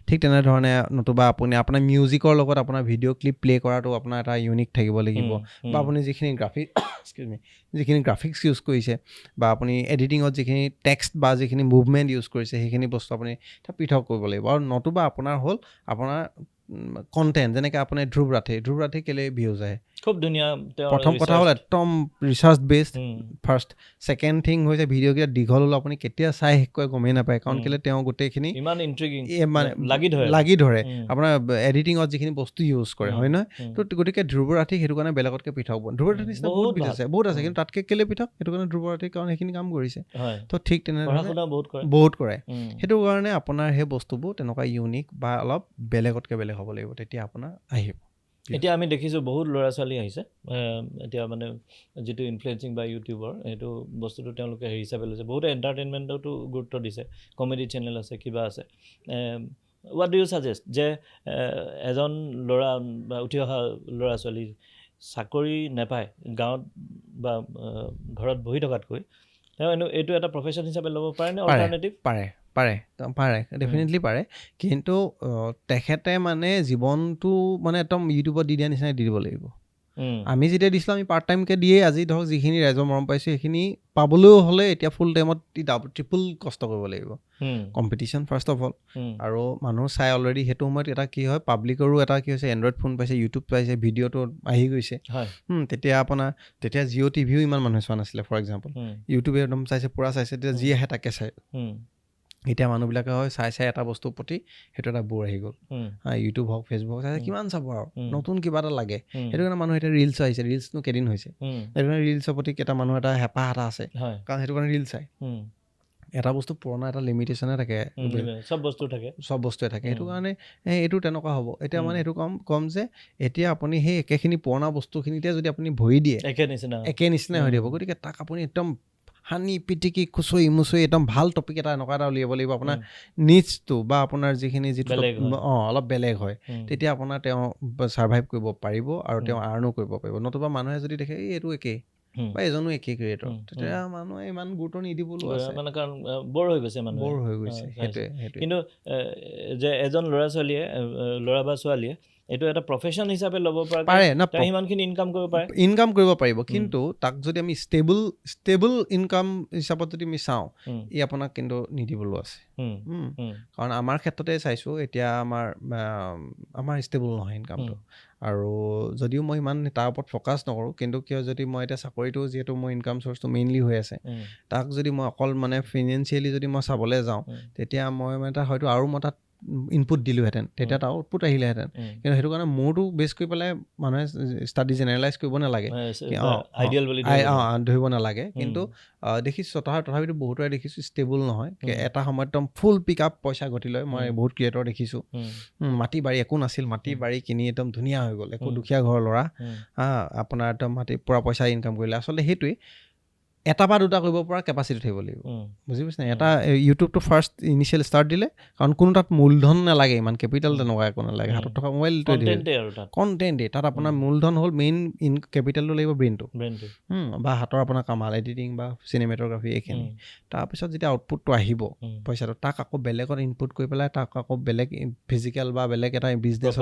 ঠিক তেনেধৰণে নতুবা আপুনি আপোনাৰ মিউজিকৰ লগত আপোনাৰ ভিডিঅ' ক্লিপ প্লে' কৰাটো আপোনাৰ এটা ইউনিক থাকিব লাগিব বা আপুনি যিখিনি গ্ৰাফিক্স ইউজ কৰিছে বা আপুনি এডিটিঙত যিখিনি টেক্সট বা যিখিনি মুভমেণ্ট ইউজ কৰিছে সেইখিনি বস্তু আপুনি পৃথক কৰিব লাগিব আৰু নতুবা আপোনাৰ হ'ল আপোনাৰ কণ্টেণ্ট যেনেকৈ আপোনাৰ ধ্ৰুৱ ৰাঠি কেলৈ ভিউজ আহে খুব ধুনীয়া প্ৰথম কথা হ'ল একদম research based first second thing হৈছে ভিডিঅ'কেইটা দীঘল হ'লেও আপুনি কেতিয়া চাই শেষ কৰি গমেই নাপায় কাৰণ কেলৈ তেওঁ গোটেইখিনি ইমান ইণ্ট্ৰিগিং লাগি ধৰে আপোনাৰ এডিটিঙত যিখিনি বস্তু ইউজ কৰে হয় নহয় তো গতিকে ধ্ৰুৱ ৰাঠি সেইটো কাৰণে বেলেগতকৈ পৃথক ধ্ৰুৱ ৰাঠি নিচিনা বহুত আছে কিন্তু তাতকৈ কেলৈ পৃথক সেইটো কাৰণে ধ্ৰুৱ ৰাঠি কাৰণ সেইখিনি কাম কৰিছে তো ঠিক তেনেধৰণে বহুত কৰে সেইটো কাৰণে আপোনাৰ সেই বস্তুবোৰ তেনেকুৱা ইউনিক বা অলপ বেলেগতকৈ বেলেগ হ'ব লাগিব তেতিয়া আপোনাৰ আহিব এতিয়া আমি দেখিছোঁ বহুত ল'ৰা ছোৱালী আহিছে এতিয়া মানে যিটো ইনফ্লুৱেঞ্চিং বা ইউটিউবৰ সেইটো বস্তুটো তেওঁলোকে হেৰি হিচাপে লৈছে বহুতে এণ্টাৰটেইনমেণ্টতো গুৰুত্ব দিছে কমেডি চেনেল আছে কিবা আছে হোৱাট ডু ইউ ছাজেষ্ট যে এজন ল'ৰা বা উঠি অহা ল'ৰা ছোৱালী চাকৰি নাপায় গাঁৱত বা ঘৰত বহি থকাতকৈ তেওঁ এইটো এটা প্ৰফেশ্যন হিচাপে ল'ব পাৰে নে অল্টাৰনেটিভ পাৰে ডেফিনেটলি পাৰে কিন্তু তেখেতে মানে জীৱনটো মানে একদম ইউটিউবত দি দিয়া নিচিনাই দি দিব লাগিব আমি যেতিয়া দিছিলোঁ আমি পাৰ্ট টাইমকৈ দিয়ে আজি ধৰক যিখিনি ৰাইজৰ মৰম পাইছোঁ সেইখিনি পাবলৈও হ'লে এতিয়া ফুল টাইমত ট্ৰিপল কষ্ট কৰিব লাগিব কম্পিটিশ্যন ফাৰ্ষ্ট অফ অল আৰু মানুহ চাই অলৰেডি সেইটো সময়ত এটা কি হয় পাব্লিকৰো এটা কি হৈছে এণ্ড্ৰইড ফোন পাইছে ইউটিউব পাইছে ভিডিঅ'টো আহি গৈছে তেতিয়া জিঅ' টিভিও ইমান মানুহে চোৱা নাছিলে ফৰ এক্সাম্পল ইউটিউবে একদম চাইছে পূৰা চাইছে তেতিয়া যি আহে তাকে চায় এতিয়া মানুহবিলাকে হয় চাই এটা বস্তুৰ প্ৰতি সেইটো এটা বোৰ আহি গ'ল ইউটিউব হওক ফেচবুক হওক চাই কিমান চাব আৰু নতুন কিবা এটা লাগে সেইটো কাৰণে মানুহ এতিয়া ৰিলছ আহিছে ৰিলছনো কেইদিন হৈছে সেইটো কাৰণে ৰিলছৰ প্ৰতি এটা মানুহ এটা হেঁপাহ এটা আছে কাৰণ সেইটো কাৰণে ৰিল চায় এটা বস্তু পুৰণা এটা লিমিটেশ্যনে থাকে চব বস্তুৱে থাকে সেইটো কাৰণে এইটো তেনেকুৱা হ'ব এতিয়া মানে এইটো কম যে এতিয়া আপুনি সেই একেখিনি পুৰণা বস্তুখিনিতে যদি আপুনি ভৰি দিয়ে একে নিচিনাই হৈ দিব গতিকে তাক আপুনি একদম সানি পিটিকি খুচৰি মুচৰি একদম ভাল টপিক এটা এনেকুৱা এটা উলিয়াব লাগিব আপোনাৰ নিডছটো বা আপোনাৰ যিখিনি যিটো অলপ বেলেগ হয় তেতিয়া আপোনাৰ তেওঁ ছাৰ্ভাইভ কৰিব পাৰিব আৰু তেওঁ আৰ্ণো কৰিব পাৰিব নতুবা মানুহে যদি দেখে এইটো একেই বা এজনো একেই ক্ৰিয়েটৰ তেতিয়া মানুহে ইমান গুৰুত্ব নিদিবলৈও আছে মানে কাৰণ বৰ হৈ গৈছে সেইটোৱে কিন্তু যে এজন ল'ৰা বা ছোৱালীয়ে এইটো এটা প্ৰফেশ্যন হিচাপে ল'ব পাৰে সিমানখিনি ইনকাম কৰিব পাৰিব কিন্তু তাক যদি আমি ষ্টেবল ইনকাম হিচাপত যদি আমি চাওঁ ই আপোনাক কিন্তু নিদিবলৈও আছে কাৰণ আমাৰ ক্ষেত্ৰতে চাইছোঁ এতিয়া আমাৰ ষ্টেবল নহয় ইনকামটো আৰু যদিও মই ইমান তাৰ ওপৰত ফ'কাছ নকৰোঁ কিন্তু কিয় যদি মই এতিয়া চাকৰিটো যিহেতু মোৰ ইনকাম চ'ৰ্চটো মেইনলি হৈ আছে তাক যদি মই অকল মানে ফিনেন্সিয়েলি যদি মই চাবলৈ যাওঁ তেতিয়া মই মানে তাত হয়তো আৰু মই তাত ইনপুট দিলোঁহেঁতেন তেতিয়া এটা আউটপুট আহিলেহেঁতেন কিন্তু সেইটো কাৰণে মোৰতো বেছ কৰি পেলাই মানুহে ষ্টাডি জেনেৰেলাইজ কৰিব নালাগে ধৰিব নালাগে কিন্তু দেখিছোঁ তথাপিতো বহুতৰে দেখিছোঁ ষ্টেবল নহয় এটা সময়ত একদম ফুল পিক আপ পইচা ঘটি লয় মই বহুত ক্ৰিয়েটৰ দেখিছোঁ মাটি বাৰী একো নাছিল মাটি বাৰী কিনি একদম ধুনীয়া হৈ গ'ল একো দুখীয়া ঘৰৰ ল'ৰা আপোনাৰ একদম মাটি পূৰা পইচা ইনকাম কৰিলে আচলতে সেইটোৱেই এটা বা দুটা কৰিব পৰা কেপাচিটি থাকিব লাগিব বুজি পাইছে এটা ইউটিউবটো ফাৰ্ষ্ট ইনিচিয়েল ষ্টাৰ্ট দিলে কাৰণ কোনো তাত মূলধন নালাগে ইমান কেপিটেল তেনেকুৱা একো নালাগে হাতত থকা মোবাইলটোৱে কণ্টেণ্টেই তাত আপোনাৰ মূলধন হ'ল মেইন কেপিটেলটো লাগিব ব্ৰেইনটো বা হাতৰ আপোনাৰ কামাল এডিটিং বা চিনেমেট'গ্ৰাফী এইখিনি তাৰপিছত যেতিয়া আউটপুটটো আহিব পইচাটো তাক আকৌ বেলেগত ইনপুট কৰি পেলাই তাক আকৌ বেলেগ ফিজিকেল বা বেলেগ এটা বিজনেছ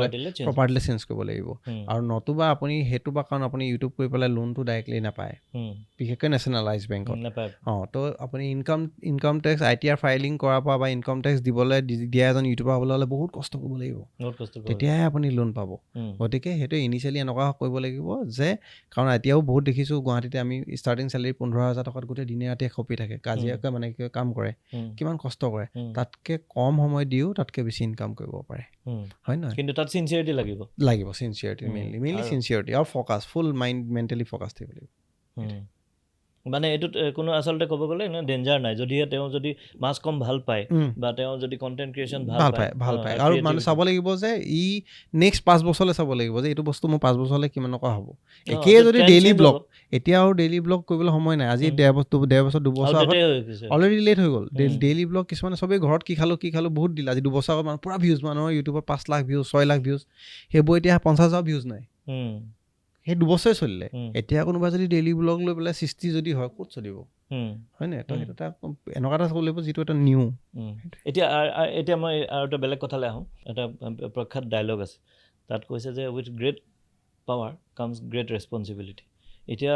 প্ৰপাৰ্টিলি চেঞ্জ কৰিব লাগিব আৰু নতুবা আপুনি সেইটো বা কাৰণ আপুনি ইউটিউব কৰি পেলাই লোনটো ডাইৰেক্টলি নাপায় বিশেষকৈ নেশ্যনেল বেংকত তো আপুনি ইনকাম টেক্স ITR ফাইলিং কৰাৰ পৰা বা ইনকাম টেক্স দিবলৈ দিয়া এজন ইউটিউবাৰ হ'বলৈ হ'লে বহুত কষ্ট কৰিব লাগিব তেতিয়াহে আপুনি লোন পাব গতিকে সেইটো ইনিচিয়েলি এনেকুৱা কৰিব লাগিব যে কাৰণ এতিয়াও বহুত দেখিছোঁ গুৱাহাটীতে আমি ষ্টাৰ্টিং চেলেৰি 15,000 টকাত গোটেই দিনে ৰাতিয়ে খপি থাকে কাজিয়াকৈ মানে কাম কৰে কিমান কষ্ট কৰে তাতকৈ কম সময় দিও তাতকৈ বেছি ইনকাম কৰিব পাৰে হয় নহয় কিন্তু তাত চিনচিয়াৰিটি লাগিব চিনচিয়াৰিটি মেইনলি চিনচিয়াৰিটি আৰু ফ'কাছ ফুল মাইণ্ড মেণ্টেলি ফ'কাছ থাকিব লাগিব মানে এইটোত কোনো আচলতে ক'ব গ'লে ডেঞ্জাৰ নাই, যদিহে তেওঁ যদি মাছ কম ভাল পায় বা তেওঁ যদি কণ্টেণ্ট ক্ৰিয়েশ্যন ভাল পায় আৰু মানে চাব লাগিব যে ই নেক্সট 5 বছৰলৈ চাব লাগিব যে এইটো বস্তু মোৰ 5 বছৰলৈ কিমানকৈ হ'ব। একেই যদি ডেইলি ব্লগ, এতিয়া আৰু ডেইলি ব্লগ কৰিবলৈ সময় নাই, আজি 1.5 বছৰ 2 বছৰ আগত অলৰেডি লেট হৈ গ'ল। ডেইলি ব্লগ কিছুমানে চবেই ঘৰত কি খালোঁ বহুত দিলে, আজি 2 বছৰ আগত পুৰা ভিউজ, মানুহৰ ইউটিউবত 5 লাখ ভিউজ 6 লাখ ভিউজ, সেইবোৰ এতিয়া 50,000 ভিউজ নাই, সেই 2 বছৰে চলিলে। এতিয়া কোনোবা যদি ডেইলি ব্লগ লৈ পেলাই 60 যদি হয় ক'ত চলিব, হয় নাই? তো সেইটো এটা এনেকুৱা এটা চাব লাগিব যিটো এটা নিউ। এতিয়া মই আৰু এটা বেলেগ কথালৈ আহোঁ। এটা প্ৰখ্যাত ডায়লগ আছে, তাত কৈছে যে with great power comes great responsibility. এতিয়া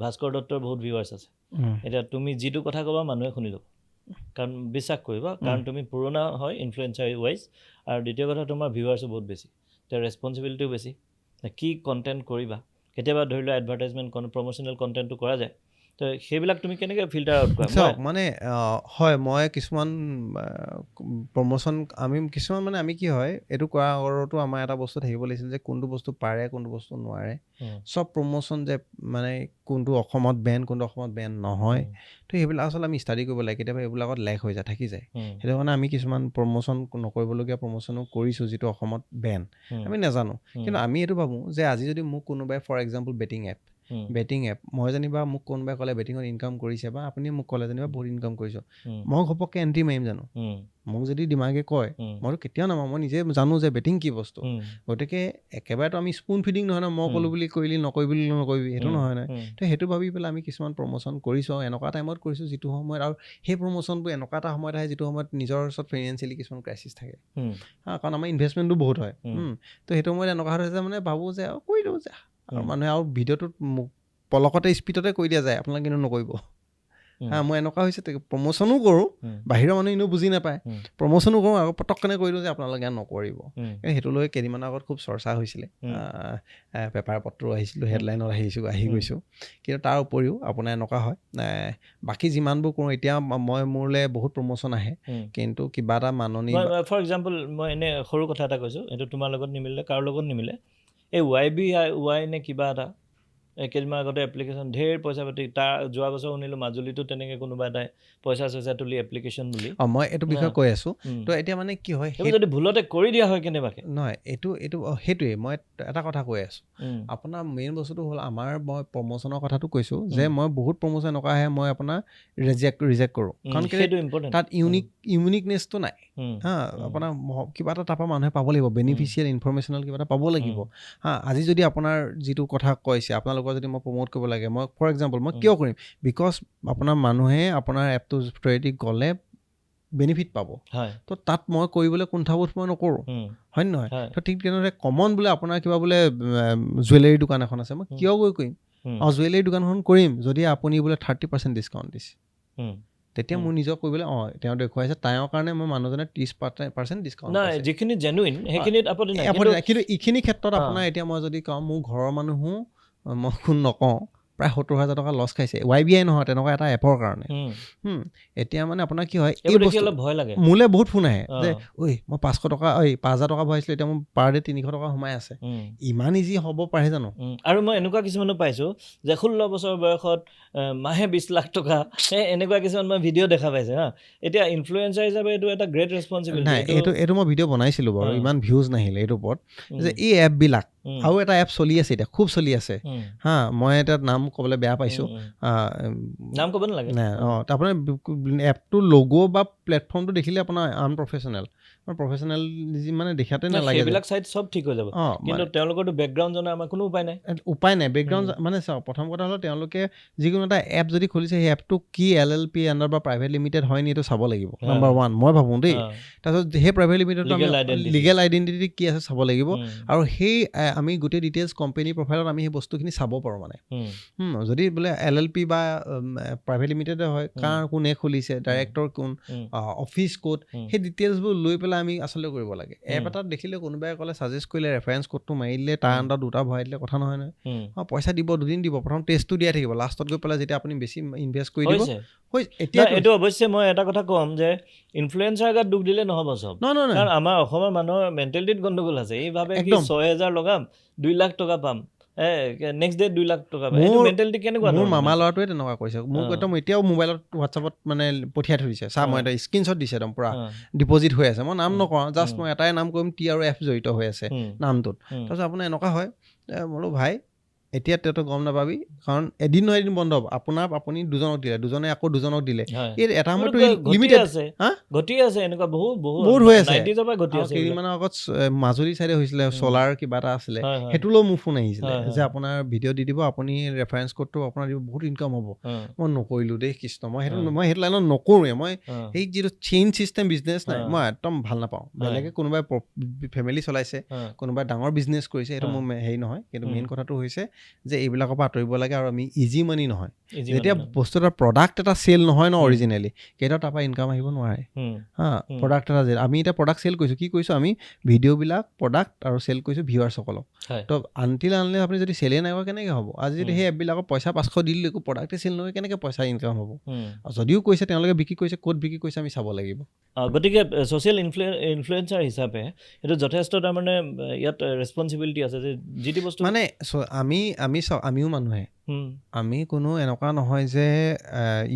ভাস্কৰ দত্তৰ বহুত ভিউৱাৰ্ছ আছে, এতিয়া তুমি যিটো কথা ক'বা মানুহে শুনি ল'ব, কাৰণ বিশ্বাস কৰিবা, কাৰণ তুমি পুৰণা হয় ইনফ্লুৱেঞ্চাৰ ৱাইজ, আৰু দ্বিতীয় কথা তোমাৰ ভিউৱাৰ্ছো বহুত বেছি, এতিয়া ৰেছপনচিবিলিটিও বেছি। কি কণ্টেণ্ট কৰিবা, কেতিয়াবা ধৰি লোৱা এডভাৰটাইজমেণ্ট প্ৰমোচনেল কণ্টেণ্টটো কৰা যায়, তো সেইবিলাক তুমি কেনেকৈ ফিল্টাৰ আউট কৰা? চাওক মানে হয়, মই কিছুমান প্ৰমোশ্যন কিছুমান মানে আমি কি হয়, এইটো কৰাৰ আগতো আমাৰ এটা বস্তু থাকিব লাগিছিল যে কোনটো বস্তু পাৰে কোনটো বস্তু নোৱাৰে। চব প্ৰমোশ্যন যে মানে কোনটো অসমত বেন কোনটো অসমত বেন নহয়, তো সেইবিলাক আচলতে আমি ষ্টাডি কৰিব লাগে। কেতিয়াবা এইবিলাকত লেক হৈ যায়, থাকি যায়। সেইটো কাৰণে আমি কিছুমান প্ৰমোশ্যন নকৰিবলগীয়া প্ৰমোশ্যনো কৰিছোঁ যিটো অসমত বেন, আমি নাজানো। কিন্তু আমি এইটো ভাবোঁ যে আজি যদি মোক কোনোবাই ফৰ এক্সাম্পল বেটিং এপ মই যেনিবা মোক কোনোবাই ক'লে বেটিঙত ইনকাম কৰিছে, বা আপুনি মোক ক'লে যেনিবা বহুত ইনকাম কৰিছোঁ, মই ঘপককৈ এণ্ট্ৰি মাৰিম জানো? মোক যদি ডিমাগে কয়, মইতো কেতিয়াও নামাৰোঁ, মই নিজে জানো যে বেটিং কি বস্তু। গতিকে একেবাৰেতো আমি স্পুন ফিডিং নহয় ন, মই ক'লোঁ বুলি কৰিলি, নকৰিবি সেইটো নহয় নহয়। তো সেইটো ভাবি পেলাই আমি কিছুমান প্ৰমোশ্যন কৰিছোঁ, এনেকুৱা টাইমত কৰিছোঁ যিটো সময়ত, আৰু সেই প্ৰমোশ্যনবোৰ এনেকুৱা এটা সময়ত আহে যিটো সময়ত নিজৰ ওচৰত ফাইনেন্সিয়েলি কিছুমান ক্ৰাইচিছ থাকে, কাৰণ আমাৰ ইনভেষ্টমেণ্টটো বহুত হয়। তো সেইটো সময়ত এনেকুৱা হৈছে মানে ভাবোঁ যে কৰি দিওঁ যে, আৰু মানুহে আৰু ভিডিঅ'টোত পলকতে স্পীডতে কৈ দিয়া যায়, আপোনালোকে কিন্তু নকৰিব। মই এনেকুৱা হৈছে প্ৰমোশ্যনো কৰোঁ, বাহিৰৰ মানুহে এনেও বুজি নাপায়, প্ৰমোশ্যনো কৰোঁ আকৌ পটককেনে কৈ দিওঁ যে আপোনালোকে নকৰিব। সেইটো লৈ কেইদিনমানৰ আগত খুব চৰ্চা হৈছিলে, পেপাৰ পত্ৰ আহিছিলোঁ, হেডলাইনত আহি গৈছোঁ। কিন্তু তাৰ উপৰিও আপোনাৰ এনেকুৱা হয়, বাকী যিমানবোৰ কৰোঁ এতিয়া মোৰলৈ বহুত প্ৰমোশ্যন আহে, কিন্তু কিবা এটা মাননি, ফৰ এক্সাম্পল মই এনেই সৰু কথা এটা কৈছোঁ, এইটো তোমাৰ লগত নিমিলে, কাৰো লগত নিমিলে, এই YBI নে কিবা এটা কেইদিনমান আগতে এপ্লিকেশ্যন ঢেৰ পইচা পাতি, তাৰ যোৱা বছৰ শুনিলোঁ মাজুলীতো তেনেকৈ কোনোবা এটাই পইচা তুলি এপ্লিকেশ্যন বুলি। মই এইটো বিষয়ে কৈ আছোঁ। তো এতিয়া মানে কি হয়, যদি ভুলতে কৰি দিয়া হয় কেনেবাকৈ নহয়, সেইটোৱে মই এটা কথা কৈ আছোঁ। আপোনাৰ মেইন বস্তুটো হ'ল, মই প্ৰমোশ্যনৰ কথাটো কৈছোঁ যে মই বহুত প্ৰমোশ্যন এনেকুৱা আহে মই আপোনাৰ ৰিজেক্ট কৰোঁ, কাৰণ তাত ইউনিকনেছটো নাই। আপোনাৰ কিবা এটা তাৰপৰা মানুহে পাব লাগিব, বেনিফিচিয়েল ইনফৰমেশ্যনেল কিবা এটা পাব লাগিব। আজি যদি আপোনাৰ যিটো কথা কৈছে, আপোনালোকৰ যদি মই প্ৰমোট কৰিব লাগে, মই ফৰ এক্সাম্পল মই কিয় কৰিম, বিকজ আপোনাৰ মানুহে আপোনাৰ এপটোৰ থ্ৰুৱেদি গ'লে বেনিফিট পাব, তো তাত মই কৰিবলৈ কুণ্ঠাবোধ মই নকৰোঁ, হয় নে নহয়? তো ঠিক তেনেদৰে কমন বোলে আপোনাৰ কিবা বোলে জুৱেলাৰী দোকান এখন আছে, মই কিয় কৰিম? জুৱেলাৰী দোকানখন কৰিম যদি আপুনি বোলে 30% ডিছকাউণ্ট দিছে, তেতিয়া মোৰ নিজক কৰিবলৈ তেওঁ দেখুৱাইছে, তেওঁৰ কাৰণে মই মানুহজনে 30% ডিছকাউণ্ট দিছে, যিখিনি জেনুইন সেইখিনিত আপত্তি নাই। কিন্তু এইখিনি ক্ষেত্ৰত আপোনাৰ এতিয়া মই যদি কওঁ, মোৰ ঘৰৰ মানুহো মই ফোন নকওঁ, প্ৰায় 70,000 টকা লছ খাইছে, YBI নহয়, তেনেকুৱা এটা এপৰ কাৰণে। এতিয়া মানে আপোনাৰ কি হয়, এই বস্তু ভয় লাগে, মোলৈ বহুত ফোন আহে যে ঐ মই 5,000 টকা ভৰাইছিলোঁ, এতিয়া মোৰ পাৰ ডে 300 টকা সোমাই আছে, ইমান ইজি হ'ব পাৰে জানো? আৰু মই এনেকুৱা কিছুমানো পাইছোঁ যে 16 বছৰ বয়সত মাহে 20 লাখ টকা, এনেকুৱা কিছুমান মই ভিডিঅ' দেখা পাইছে। এতিয়া ইনফ্লুৱেঞ্চাৰ হিচাপে এইটো এটা গ্ৰেট ৰেছপনচিবিলিটি। নাই, এইটো মই ভিডিঅ' বনাইছিলোঁ বাৰু, ইমান ভিউজ নাহিলে এইটোৰ ওপৰত, যে এই এপবিলাক, আৰু এটা এপ চলি আছে এতিয়া, খুব চলি আছে, মই এটা নাম ক'বলৈ বেয়া পাইছোঁ, নাম ক'ব নালাগে। আপোনাৰ এপটোৰ লগো বা প্লেটফৰ্মটো দেখিলে আপোনাৰ আনপ্ৰফেচনেল, মানে দেখাতে নালাগে। সেইবিলাক চাইট চব ঠিক হৈ যাব, কিন্তু তেওঁলোকৰতো বেকগ্ৰাউণ্ড জনাৰ আমাৰ কোনো উপায় নাই। বেকগ্ৰাউণ্ড মানে চাওক, প্ৰথম কথা হ'ল তেওঁলোকে যিকোনো এটা এপ যদি খুলিছে, সেই এপটো কি LLP আণ্ডাৰ বা প্ৰাইভেট লিমিটেড হয় নি এইটো চাব লাগিব, নাম্বাৰ 1 মই ভাবোঁ দেই। তাৰপিছত সেই প্ৰাইভেট লিমিটেডটো লিগেল আইডেণ্টিটি কি আছে চাব লাগিব, আৰু সেই আমি গোটেই ডিটেইলছ কোম্পানী প্ৰফাইলত আমি সেই বস্তুখিনি চাব পাৰোঁ। মানে যদি বোলে LLP বা প্ৰাইভেট লিমিটেডে হয়, কোনে খুলিছে, ডাইৰেক্টৰ কোন, অফিচ ক'ত, সেই ডিটেইলছবোৰ লৈ পেলাই আমি আচলতে কৰিব লাগে। এপ এটাত দেখিলে কোনোবাই ক'লে ছাজেষ্ট কৰিলে, ৰেফাৰেঞ্চ কোডটো মাৰি দিলে, তাৰ আণ্ডাৰত 2টা ভৰাই দিলে কথা নহয় নহয়। পইচা দিব, 2 দিন দিব, প্ৰথম টেষ্টটো দিয়া থাকিব, লাষ্টত গৈ পেলাই যেতিয়া আপুনি বেছি ইনভেষ্ট কৰি দিব। এতিয়া এইটো অৱশ্যে মই এটা কথা ক'ম যে ইনফ্লুৱেঞ্চাৰ গাত দুখ দিলে নহ'ব চব, কাৰণ আমাৰ অসমৰ মানুহৰ মেণ্টেলিটিত গণ্ডগোল আছে। এই ভাবে কি 6,000 লগাম 2 লাখ টকা পাম, নেক্সট ডে 2 লাখ টকা পায়। এইটো মেণ্টেলিটি কেনেকুৱা? মোৰ মামা ল'ৰাটোৱে তেনেকুৱা কৈছে মোক, একদম এতিয়াও মোবাইলত হোৱাটছআপত মানে পঠিয়াই থৈ দিছে, চা মই এটা স্ক্ৰীনশ্বট দিছে, একদম পুৰা ডিপজিট হৈ আছে। মই নাম নকওঁ, জাষ্ট মই এটাই নাম কৰিম, T আৰু F জড়িত হৈ আছে নামটোত। তাৰপিছত আপোনাৰ এনেকুৱা হয়, বোলো ভাই এতিয়া তেওঁতো গম নাপাবি, কাৰণ এদিন নহয় এদিন বন্ধ হ'ব। আপুনি দুজনক দিলে, দুজনে আকৌ দুজনক দিলে, এই এটা সময়তো লিমিটেড ঘটি আছে, এনেকুৱা বহুত হৈ আছে। আছে। কেইদিনমানৰ আগত মাজুলী চাইডে হৈছিলে, চলাৰ কিবা এটা আছিলে, সেইটোলৈও মোৰ ফোন আহিছিলে যে আপোনাৰ ভিডিঅ' দি দিব, আপুনি ৰেফাৰেঞ্চ কোডটো আপোনাৰ দিব, বহুত ইনকাম হ'ব। মই নকৰিলোঁ দেই কৃষ্ণ, মই সেইটো লাইনত নকৰোঁৱে। মই সেই যিটো চেইন চিষ্টেম বিজনেছ নাই, মই একদম ভাল নাপাওঁ। বেলেগে কোনোবাই ফেমিলি চলাইছে, কোনোবাই ডাঙৰ বিজনেছ কৰিছে, সেইটো মোৰ হেৰি নহয়। কিন্তু মেইন কথাটো হৈছে যে এইবিলাকৰ পৰা আঁতৰিব লাগে, আৰু আমি ইজি মানি নহয়। যেতিয়া বস্তু এটা প্ৰডাক্ট এটা চেল নহয় ন অৰিজিনেলি, কেতিয়াও তাৰপৰা ইনকাম আহিব নোৱাৰে। প্ৰডাক্ট এটা যে আমি এতিয়া প্ৰডাক্ট চেল কৰিছোঁ, কি কৰিছোঁ আমি ভিডিঅ'বিলাক প্ৰডাক্ট আৰু চেল কৰিছোঁ ভিউৱাৰ্ছসকলক। তো আনটিল আনলেছ আপুনি যদি চেলেই নাই কৰা কেনেকৈ হ'ব? আজি যদি সেই এপবিলাকৰ পইচা 500 দি দিলে একো প্ৰডাক্টে চেল নহয়, কেনেকৈ পইচা ইনকাম হ'ব? যদিও কৈছে তেওঁলোকে বিক্ৰী কৰিছে, ক'ত বিক্ৰী কৰিছে আমি চাব লাগিব। গতিকে ছ'চিয়েল ইনফ্লুৱেঞ্চাৰ হিচাপে এইটো যথেষ্ট তাৰমানে ইয়াত ৰেছপনচিবিলিটি আছে যে যিটো বস্তু মানে আমিও মানুহে, আমি কোনো এনেকুৱা নহয় যে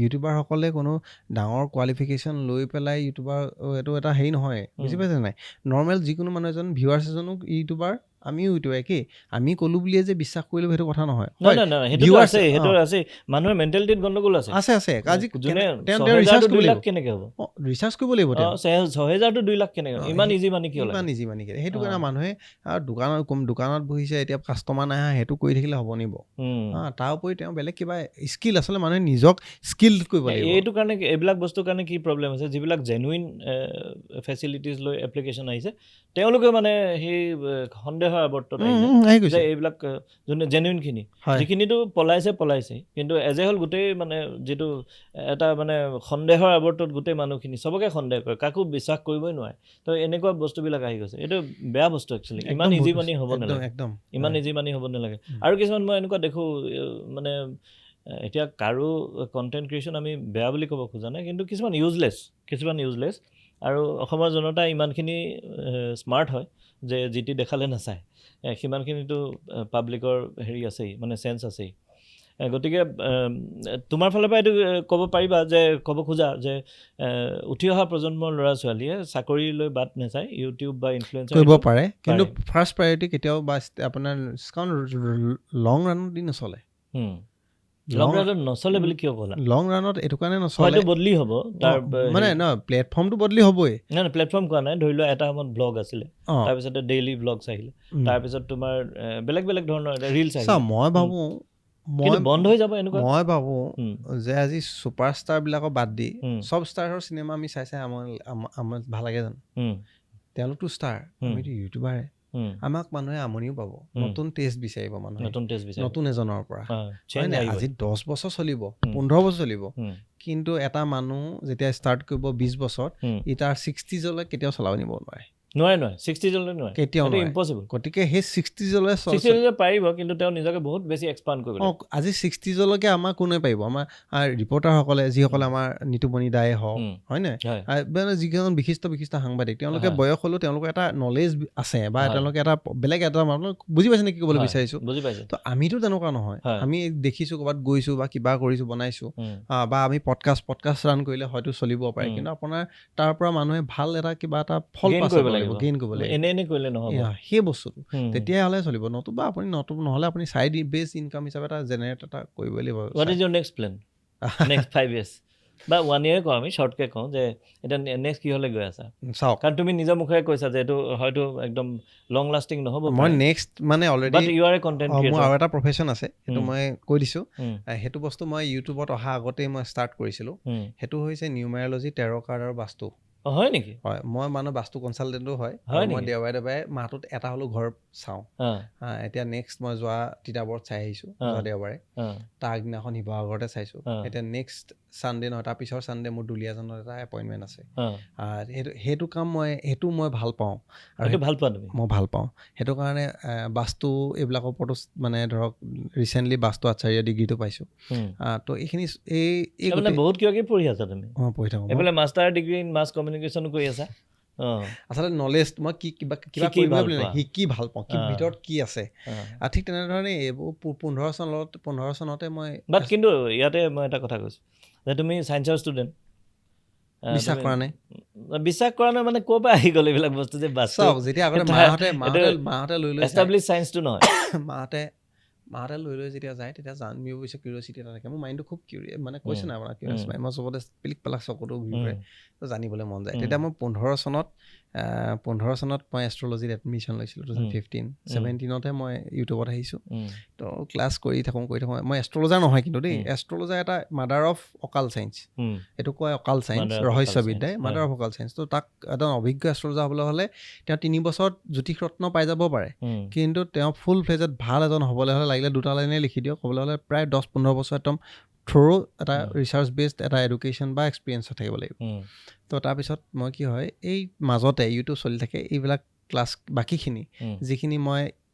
ইউটিউবাৰসকলে কোনো ডাঙৰ কোৱালিফিকেশ্যন লৈ পেলাই ইউটিউবাৰ, এইটো এটা হেৰি নহয়, বুজি পাইছে নাই? নৰ্মেল যিকোনো মানুহ এজন ভিউৱাৰ্ছ এজনো ইউটিউবাৰ, আমিও ইউটিউবাৰ, একেই। আমি ক'লোঁ বুলিয়ে যে বিশ্বাস কৰিলোঁ সেইটো কথা নহয়। সেইটো আছে, মানুহৰ মেণ্টেলিটিত গণ্ডগোল আছে। আজি কেনেকৈ হ'ব? ৰিচাৰ্চ কৰিব লাগিব। 6,000 2 লাখ কেনেকৈ? ইমান ইজি মানি কিয়? ইমান ইজি মানি কিয়? সেইটো কাৰণে মানুহে দোকানত বহিছে, এতিয়া কাষ্টমাৰ নাই, সেইটো কৰি থাকিলে হ'ব নিব। তাৰ উপৰি তেওঁ বেলেগ কিবা স্কিল, আচলতে মানুহে নিজক স্কিল কৰিব লাগিব। এইটো কাৰণে এইবিলাক বস্তুৰ কাৰণে কি প্ৰব্লেম আছে? যিবিলাক জেনুইন ফেচিলিটিজ লৈ এপ্লিকেশ্যন আহিছে, তেওঁলোকে মানে সেই সন্দেহৰ আৱৰ্তত আহিছে যে এইবিলাক যোনে জেনুইনখিনি, যিখিনিতো পলাইছে, কিন্তু এজ এ হ'ল গোটেই মানে যিটো এটা মানে সন্দেহৰ আৱৰ্তত গোটেই মানুহখিনি চবকে সন্দেহ কৰে, কাকো বিশ্বাস কৰিবই নোৱাৰে। তো এনেকুৱা বস্তুবিলাক আহি গৈছে, এইটো বেয়া বস্তু একচুৱেলি। ইমান ইজি মানি হ'ব নালাগে, ইমান ইজি মানি হ'ব নালাগে। আৰু কিছুমান মই এনেকুৱা দেখোঁ, মানে এতিয়া কাৰো কণ্টেণ্ট ক্ৰিয়েশ্যন আমি বেয়া বুলি ক'ব খোজা নাই, কিন্তু কিছুমান ইউজলেছ আৰু অসমৰ জনতা ইমানখিনি স্মাৰ্ট হয় যে যিটি দেখালে নাচায়, সিমানখিনিতো পাব্লিকৰ হেৰি আছেই, মানে চেঞ্চ আছেই। গতিকে তোমাৰ ফালৰ পৰা এইটো ক'ব পাৰিবা যে, ক'ব খোজা যে উঠি অহা প্ৰজন্মৰ ল'ৰা ছোৱালীয়ে চাকৰিলৈ বাট নাচায়, ইউটিউব বা ইনফ্লুৱেঞ্চাৰ কৰিব পাৰে, কিন্তু ফাৰ্ষ্ট প্ৰায়ৰিটি কেতিয়াও বা আপোনাৰ কাৰণ লং ৰানত দি নচলে। লং ৰানত নচলে বুলি কিয় ক'লা? লং ৰানত এইটো কাৰণে নচলে, বদলি হ'ব তাৰ মানে প্লেটফৰ্মটো বদলি হ'বই। নাই প্লেটফৰ্ম কোৱা নাই, ধৰি লোৱা এটা সময়ত ব্লগ আছিলে, তাৰপিছতে ডেইলি ব্লগছ আহিলে, তাৰপিছত তোমাৰ বেলেগ ধৰণৰ ৰিলছ আহিলে। মই ভাবোঁ বন্ধ হৈ যাব এনেকুৱা। মই ভাবোঁ যে আজি ছুপাৰষ্টাৰবিলাকক বাদ দি চব ষ্টাৰৰ চিনেমা আমি চাই আমাৰ ভাল লাগে জানো? তেওঁলোকতো ষ্টাৰ, আমিতো ইউটিউবাৰে। আমাক মানুহে আমনিও পাব, নতুন টেষ্ট বিচাৰিব মানুহে, নতুন এজনৰ পৰা। আজি 10 বছৰ চলিব, 15 বছৰ চলিব, কিন্তু এটা মানুহ যেতিয়া ষ্টাৰ্ট কৰিব 20 বছৰত, ই তাৰ 60 কেতিয়াও চলাব নিব নোৱাৰে। 60 নোৱাৰে, কেতিয়াও ইম্পচিবল। গতিকে সেই 60 পাৰিব, কিন্তু তেওঁ নিজকে বহুত বেছি এক্সপাণ্ড কৰিব। আজি 60 আমাক কোনে পাৰিব? আমাৰ ৰিপৰ্টাৰসকলে, যিসকলে আমাৰ নিতুমণি দায়ে হওক, হয় নাই, যিকেইজন বিশিষ্ট সাংবাদিক, তেওঁলোকে বয়স হ'লেও তেওঁলোকৰ এটা নলেজ আছে, বা তেওঁলোকে এটা বেলেগ এটা মানুহ, বুজি পাইছে নে কি ক'বলৈ বিচাৰিছোঁ? তো আমিতো তেনেকুৱা নহয়। আমি দেখিছোঁ, ক'ৰবাত গৈছোঁ বা কিবা কৰিছোঁ, বনাইছোঁ, বা আমি পডকাষ্ট ৰান কৰিলে হয়তো চলিব পাৰে, কিন্তু আপোনাৰ তাৰ পৰা মানুহে ভাল এটা কিবা এটা ফল পাব লাগিব, গেইন কৰিব লাগিব। এনে কৰিলে নহ'ব সেই বস্তুটো, তেতিয়াহ'লে চলিব। নতুবা আপুনি নহ'লে আপুনি চাইড বেছ ইনকাম হিচাপে এটা জেনেৰেট এটা কৰিব লাগিব। What is your next plan? Next 5 years বা 1 year কওঁ, আমি শ্বৰ্টকৈ কওঁ যে এতিয়া নেক্সট কি হ'লে গৈ আছা? চাওক, কাৰণ তুমি নিজৰ মুখেৰে কৈছা যে এইটো হয়তো একদম লং লাষ্টিং নহ'ব। মই নেক্সট মানে অলৰেডি ইউ আৰ এ কণ্টেণ্ট ক্ৰিয়েটৰ। মোৰ আৰু এটা প্ৰফেশ্যন আছে, সেইটো মই কৈ দিছোঁ। সেইটো বস্তু মই ইউটিউবত অহা আগতেই মই ষ্টাৰ্ট কৰিছিলোঁ। সেইটো হৈছে নিউমেৰলজি, টেৰ কাৰ্ড আৰু বাস্তু। হয় নেকি? হয়, মই বাস্তু কনচালটেণ্টো হয়। মই দেওবাৰে মাহটোত এটা হ'লেও ঘৰ চাওঁ। এতিয়া নেক্সট মই যোৱা তিতাবৰত চাই আহিছোঁ, যোৱা দেওবাৰে। তাৰ আগদিনাখন শিৱসাগৰতে চাইছোঁ। এতিয়া নেক্সট ছানডে নহয়, তাৰ পিছৰ ছানডে মোৰ দুলীয়াজানত এটা এপইণ্টমেণ্ট আছে। সেইটো কাম মই ভাল পাওঁ, আৰু ভাল পোৱা তুমি? মই ভাল পাওঁ। সেইটো কাৰণে বাস্তু এইবিলাকৰ ওপৰতো, মানে ধৰক ৰিচেণ্টলি বাস্তু আচাৰ্য ডিগ্ৰীটো পাইছোঁ। তো এইখিনি বহুত কিবা কিবি পঢ়ি আছা তুমি? পঢ়ি থাকোঁ। এইফালে master degree in mass communication কৰি আছা? আচলতে নলেজ মই কিবা কৰিম বুলি নাই, শিকি ভাল পাওঁ, কি ভিতৰত কি আছে। ঠিক তেনেধৰণে এইবোৰ 15 চনতে মই বাট কিন্তু ইয়াতে মই এটা কথা কৈছোঁ যে তুমি ছায়েন্সৰ ষ্টুডেণ্ট, বিশ্বাস কৰা নাই মানে ক'ৰ পৰা আহি গ'ল এইবিলাক বস্তু যে চাওক, যেতিয়া আগতে মাহঁতে লৈ এষ্টাব্লিছ ছায়েন্সটো নহয়, মাহঁতে লৈ যেতিয়া যায় তেতিয়া জানিব বিচাৰে, কিউৰিয়চিটি এটা থাকে। মোৰ মাইণ্ডটো খুব মানে কৈছে না আপোনাৰ কিউৰিয়াছ মাইণ্ড, মই চবতে পিলিক পেলাক চকুটো ঘূৰি ফুৰে, তো জানিবলৈ মন যায়। তেতিয়া মই 15 চনত মই এষ্ট্ৰলজিত এডমিশ্যন লৈছিলোঁ 2015-17তে মই ইউটিউবত আহিছোঁ। তো ক্লাছ কৰি থাকোঁ মই এষ্ট্ৰলজাৰ নহয় কিন্তু দেই, এষ্ট্ৰলজাৰ এটা মাদাৰ অফ অকাল চায়েন্স, এইটো কয় অকাল চায়েন্স, ৰহস্যবিদ্যাই মাদাৰ অফ অকাল চায়েন্স। তো তাক এজন অভিজ্ঞ এষ্ট্ৰলজাৰ হ'বলৈ হ'লে তেওঁ 3 বছৰত জ্যোতিষ ৰত্ন পাই যাব পাৰে, কিন্তু তেওঁ ফুল ফ্লেজত ভাল এজন হ'বলৈ হ'লে লাগিলে 2টা লাইনে লিখি দিয়ক, হ'বলৈ হ'লে প্ৰায় 10-15 বছৰ একদম থ্ৰ' এটা ৰিচাৰ্চ বেছড এটা এডুকেশ্যন বা এক্সপিৰিয়েঞ্চত থাকিব লাগিব। তো তাৰপিছত মই কি হয়, এই মাজতে ইউটিউব চলি থাকে এইবিলাক ক্লাছ, বাকীখিনি যিখিনি মই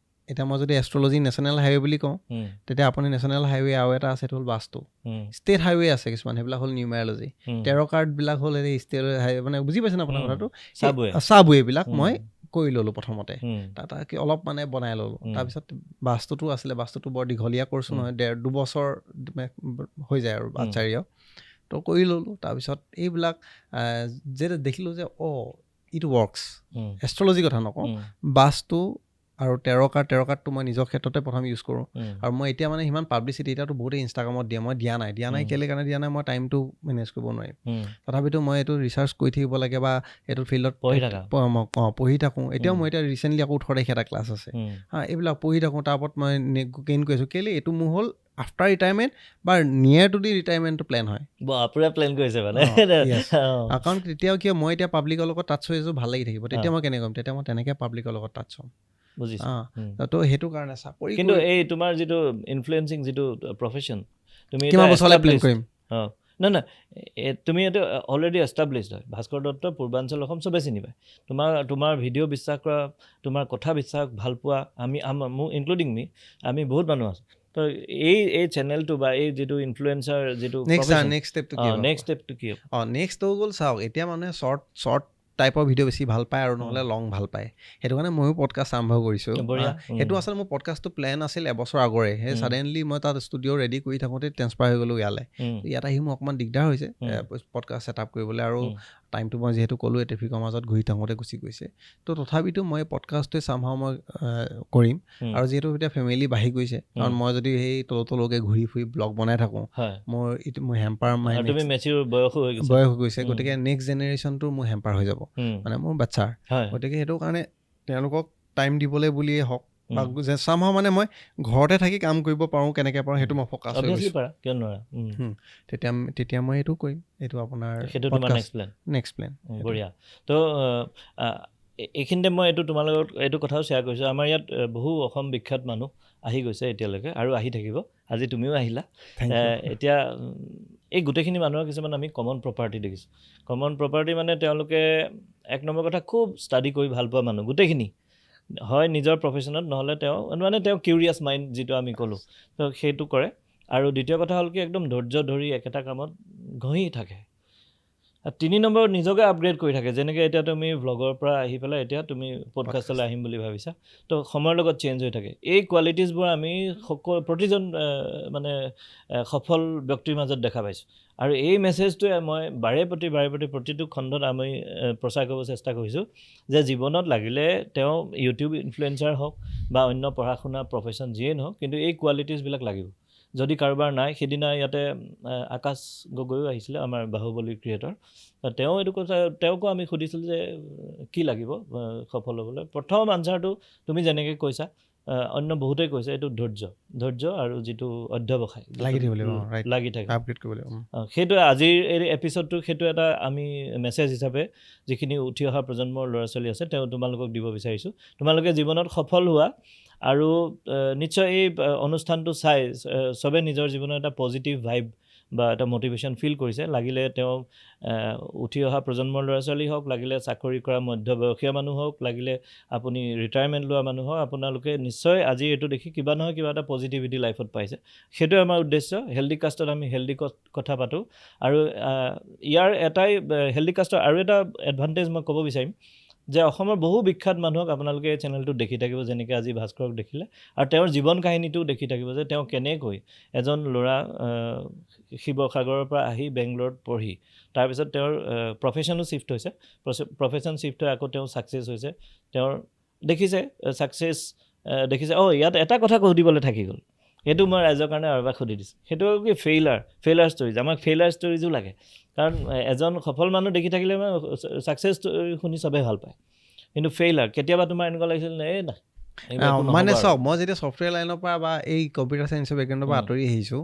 এতিয়া মই যদি এষ্ট্ৰলজি নেশ্যনেল হাইৱে বুলি কওঁ, তেতিয়া আপুনি নেশ্যনেল হাইৱে আৰু এটা আছে, সেইটো হ'ল বাস্তু। ষ্টেট হাইৱে আছে কিছুমান, সেইবিলাক হ'ল নিউমেৰলজি। 13 কাৰ্ডবিলাক হ'ল এই ষ্টেট হাইৱে, মানে বুজি পাইছে ন আপোনাৰ কথাটো, চাবৱেবিলাক মই কৰি ল'লোঁ প্ৰথমতে, তাত অলপ মানে বনাই ল'লোঁ। তাৰপিছত বাস্তুটো আছিলে, বাস্তুটো বৰ দীঘলীয়া কৰ্চো নহয়, 2 বছৰ হৈ যায় আৰু আচাৰ্য, তো কৰি ল'লোঁ। তাৰপিছত এইবিলাক যে দেখিলোঁ যে ইট ৱৰ্কছ, এষ্ট্ৰলজিৰ কথা নকওঁ, বাস্তু আৰু 13 কাৰ্ডটো মই নিজৰ ক্ষেত্ৰতে প্ৰথম ইউজ কৰোঁ। আৰু মই এতিয়া মানে সিমান পাব্লিচিটি, এতিয়াতো বহুতেই ইনষ্টাগ্ৰামত দিয়ে, মই দিয়া নাই কেলে কাৰণে দিয়া নাই, মই টাইমটো মেনেজ কৰিব নোৱাৰিম। তথাপিতো মই এইটো ৰিচাৰ্চ কৰি থাকিব লাগে বা এইটো ফিল্ডত পঢ়ি থাকোঁ। এতিয়াও মই এতিয়া ৰিচেণ্টলি আকৌ 18 তাৰিখে এটা ক্লাছ আছে, এইবিলাক পঢ়ি থাকোঁ। তাৰ ওপৰত মই গেইন কৰি আছোঁ, কেলে এইটো মোৰ হ'ল আফটাৰ ৰিটায়াৰমেণ্ট বা নিয়াৰ টু দি ৰিটায়াৰমেণ্টটো প্লেন হয়। পুৰা প্লেন কৰিছে মানে, কাৰণ তেতিয়াও কিয় মই এতিয়া পাব্লিকৰ লগত টাচ হৈ আছোঁ, ভাল লাগি থাকিব। তেতিয়া মই কেনেকৈ কৰিম, তেতিয়া মই তেনেকৈ পাব্লিকৰ লগত টাচ হ'ম। তো সেইটো কাৰণে চাকৰি, কিন্তু এই তোমাৰ যিটো ইনফ্লুৱেঞ্চিং যিটো প্ৰফেশ্যন, তুমি কিমান বছৰলৈ প্লেন কৰিম? নাই তুমি এইটো অলৰেডি এষ্টাব্লিছড হয়। ভাস্কৰ দত্ত, পূৰ্বাঞ্চল অসম চবেই চিনি পায়। তোমাৰ ভিডিঅ' বিশ্বাস কৰা, তোমাৰ কথা বিশ্বাস ভাল পোৱা, মোৰ ইনক্লুডিং মি, আমি বহুত মানুহ আছোঁ। তো এই চেনেলটো বা এই যিটো ইনফ্লুৱেঞ্চাৰ যিটো নেক্সট ষ্টেপটো কি হ'ব? নেক্সট হৈ গ'ল, চাওক এতিয়া মানুহে শ্বৰ্ট টাইপৰ ভিডিঅ' বেছি ভাল পায় আৰু নহ'লে লং ভাল পায়। সেইটো কাৰণে ময়ো পডকাষ্ট আৰম্ভ কৰিছোঁ। সেইটো আচলতে মোৰ পডকাষ্টটো প্লেন আছিল এবছৰ আগৰে, সেই ছাডেনলি মই তাত ষ্টুডিঅ' ৰেডি কৰি থাকোঁতে ট্ৰেন্সফাৰ হৈ গ'লোঁ ইয়ালৈ। ইয়াত আহি মোৰ অকণমান দিগদাৰ হৈছে পডকাষ্ট ছেট আপ কৰিবলৈ, আৰু টাইমটো মই যিহেতু ক'লোৱে ট্ৰেফিকৰ মাজত ঘূৰি থাকোঁতে গুচি গৈছে। তো তথাপিতো মই পডকাষ্টটোৱে চামহাও মই কৰিম। আৰু যিহেতু এতিয়া ফেমিলি বাঢ়ি গৈছে, কাৰণ মই যদি সেই তলকে ঘূৰি ফুৰি ব্লগ বনাই থাকোঁ, মোৰ হেম্পাৰ বয়স হৈ গৈছে, গতিকে নেক্সট জেনেৰেশ্যনটো মোৰ হেম্পাৰ হৈ যাব, মানে মোৰ বাচ্ছাৰ। গতিকে সেইটো কাৰণে তেওঁলোকক টাইম দিবলৈ বুলিয়েই হওক বা চামহাও মানে মই ঘৰতে থাকি কাম কৰিব পাৰোঁ, কেনেকৈ পাৰোঁ সেইটো মই ফ'কাছ হৈ গৈছোঁ। তেতিয়া মই এইটো কৰিম, এইটো আপোনাৰ নেক্সট প্লেন। বঢ়িয়া। তো এইখিনিতে মই তোমাৰ লগত এইটো কথাও শ্বেয়াৰ কৰিছোঁ, আমাৰ ইয়াত বহু অসম বিখ্যাত মানুহ আহি গৈছে এতিয়ালৈকে আৰু আহি থাকিব। আজি তুমিও আহিলা। এতিয়া এই গোটেইখিনি মানুহৰ কিছুমান আমি কমন প্ৰপাৰ্টি দেখিছোঁ। কমন প্ৰপাৰ্টি মানে তেওঁলোকে 1 নম্বৰ কথা খুব ষ্টাডি কৰি ভাল পোৱা মানুহ, গোটেইখিনি হয় নিজৰ প্ৰফেশ্যনত, নহ'লে তেওঁ কিউৰিয়াছ মাইণ্ড যিটো আমি ক'লোঁ, তো সেইটো কৰে। আৰু দ্বিতীয় কথা হ'ল কি, একদম ধৈৰ্য ধৰি একেটা কামত ঘঁহি থাকে। 3 নম্বৰ নিজকে আপগ্ৰেড কৰি থাকে, যেনেকৈ এতিয়া তুমি ভ্লগৰ পৰা আহি পেলাই এতিয়া তুমি পডকাষ্টলৈ আহিম বুলি ভাবিছা, তো সময়ৰ লগত চেঞ্জ হৈ থাকে। এই কোৱালিটিজবোৰ আমি প্ৰতিজন মানে সফল ব্যক্তিৰ মাজত দেখা পাইছোঁ। আৰু এই মেছেজটোৱে মই বাৰে প্ৰতি প্ৰতিটো খণ্ডত আমি প্ৰচাৰ কৰিব চেষ্টা কৰিছোঁ যে জীৱনত লাগিলে তেওঁ ইউটিউব ইনফ্লুৱেঞ্চাৰ হওক বা অন্য পঢ়া শুনা প্ৰফেশ্যন যিয়েই নহওক, কিন্তু এই কোৱালিটিজবিলাক লাগিব। যদি কাৰোবাৰ নাই, সেইদিনা ইয়াতে আকাশ গগৈও আহিছিলে, আমাৰ বাহুবলীৰ ক্ৰিয়েটৰ। তেওঁকো আমি সুধিছিলোঁ যে কি লাগিব সফল হ'বলৈ। প্ৰথম আনচাৰটো তুমি যেনেকৈ কৈছা, অন্য বহুতেই কৈছে, এইটো ধৈৰ্য আৰু যিটো অধ্যৱসায় লাগি থাকে। সেইটোৱে আজিৰ এই এপিছডটো, সেইটো এটা আমি মেছেজ হিচাপে যিখিনি উঠি অহা প্ৰজন্মৰ ল'ৰা ছোৱালী আছে তোমালোকক দিব বিচাৰিছোঁ। তোমালোকে জীৱনত সফল হোৱা, আৰু নিশ্চয় এই অনুষ্ঠানটো চাই চবে নিজৰ জীৱনত এটা পজিটিভ ভাইব বা এটা মটিভেশ্যন ফিল কৰিছে, লাগিলে তেওঁ উঠি অহা প্ৰজন্মৰ ল'ৰা ছোৱালী হওক, লাগিলে চাকৰি কৰা মধ্যবয়সীয়া মানুহ হওক, লাগিলে আপুনি ৰিটায়াৰমেণ্ট লোৱা মানুহ হওক, আপোনালোকে নিশ্চয় আজি এইটো দেখি কিবা নহয় কিবা এটা পজিটিভিটি লাইফত পাইছে। সেইটোৱে আমাৰ উদ্দেশ্য। হেল্ডি কাষ্টত আমি হেল্ডি কথা পাতোঁ। আৰু ইয়াৰ এটাই হেল্ডি কাষ্টৰ আৰু এটা এডভান্টেজ মই ক'ব বিচাৰিম যে অসমৰ বহু বিখ্যাত মানুহক আপোনালোকে এই চেনেলটোত দেখি থাকিব, যেনেকৈ আজি ভাস্কৰক দেখিলে, আৰু তেওঁৰ জীৱন কাহিনীটোও দেখি থাকিব যে তেওঁ কেনেকৈ এজন ল'ৰা শিৱসাগৰৰ পৰা আহি বেংগলোৰত পঢ়ি তাৰপিছত তেওঁৰ প্ৰফেশ্যনো শ্বিফ্ট হৈছে, প্ৰফেশ্যন শ্বিফ্ট হৈ আকৌ তেওঁ ছাকচেছ হৈছে। তেওঁৰ দেখিছে ছাকচেছ দেখিছে। ইয়াত এটা কথা সুধিবলৈ থাকি গ'ল, সেইটো মই ৰাইজৰ কাৰণে আৰু এবাৰ সুধি দিছোঁ। সেইটো হ'ল কি ফেইলাৰ ষ্টৰিজ। আমাক ফেইলাৰ ষ্টৰিজো লাগে, কাৰণ এজন সফল মানুহ দেখি থাকিলে ছাকচেছ ষ্টৰি শুনি চবেই ভাল পায়, কিন্তু ফেইলাৰ কেতিয়াবা তোমাৰ এনেকুৱা লাগিছিল না মানে চাওক, মই যেতিয়া ছফ্টৱেৰ লাইনৰ পৰা বা এই কম্পিউটাৰ চায়েন্সৰ বেকগ্ৰাউণ্ডৰ পৰা আঁতৰি আহিছোঁ,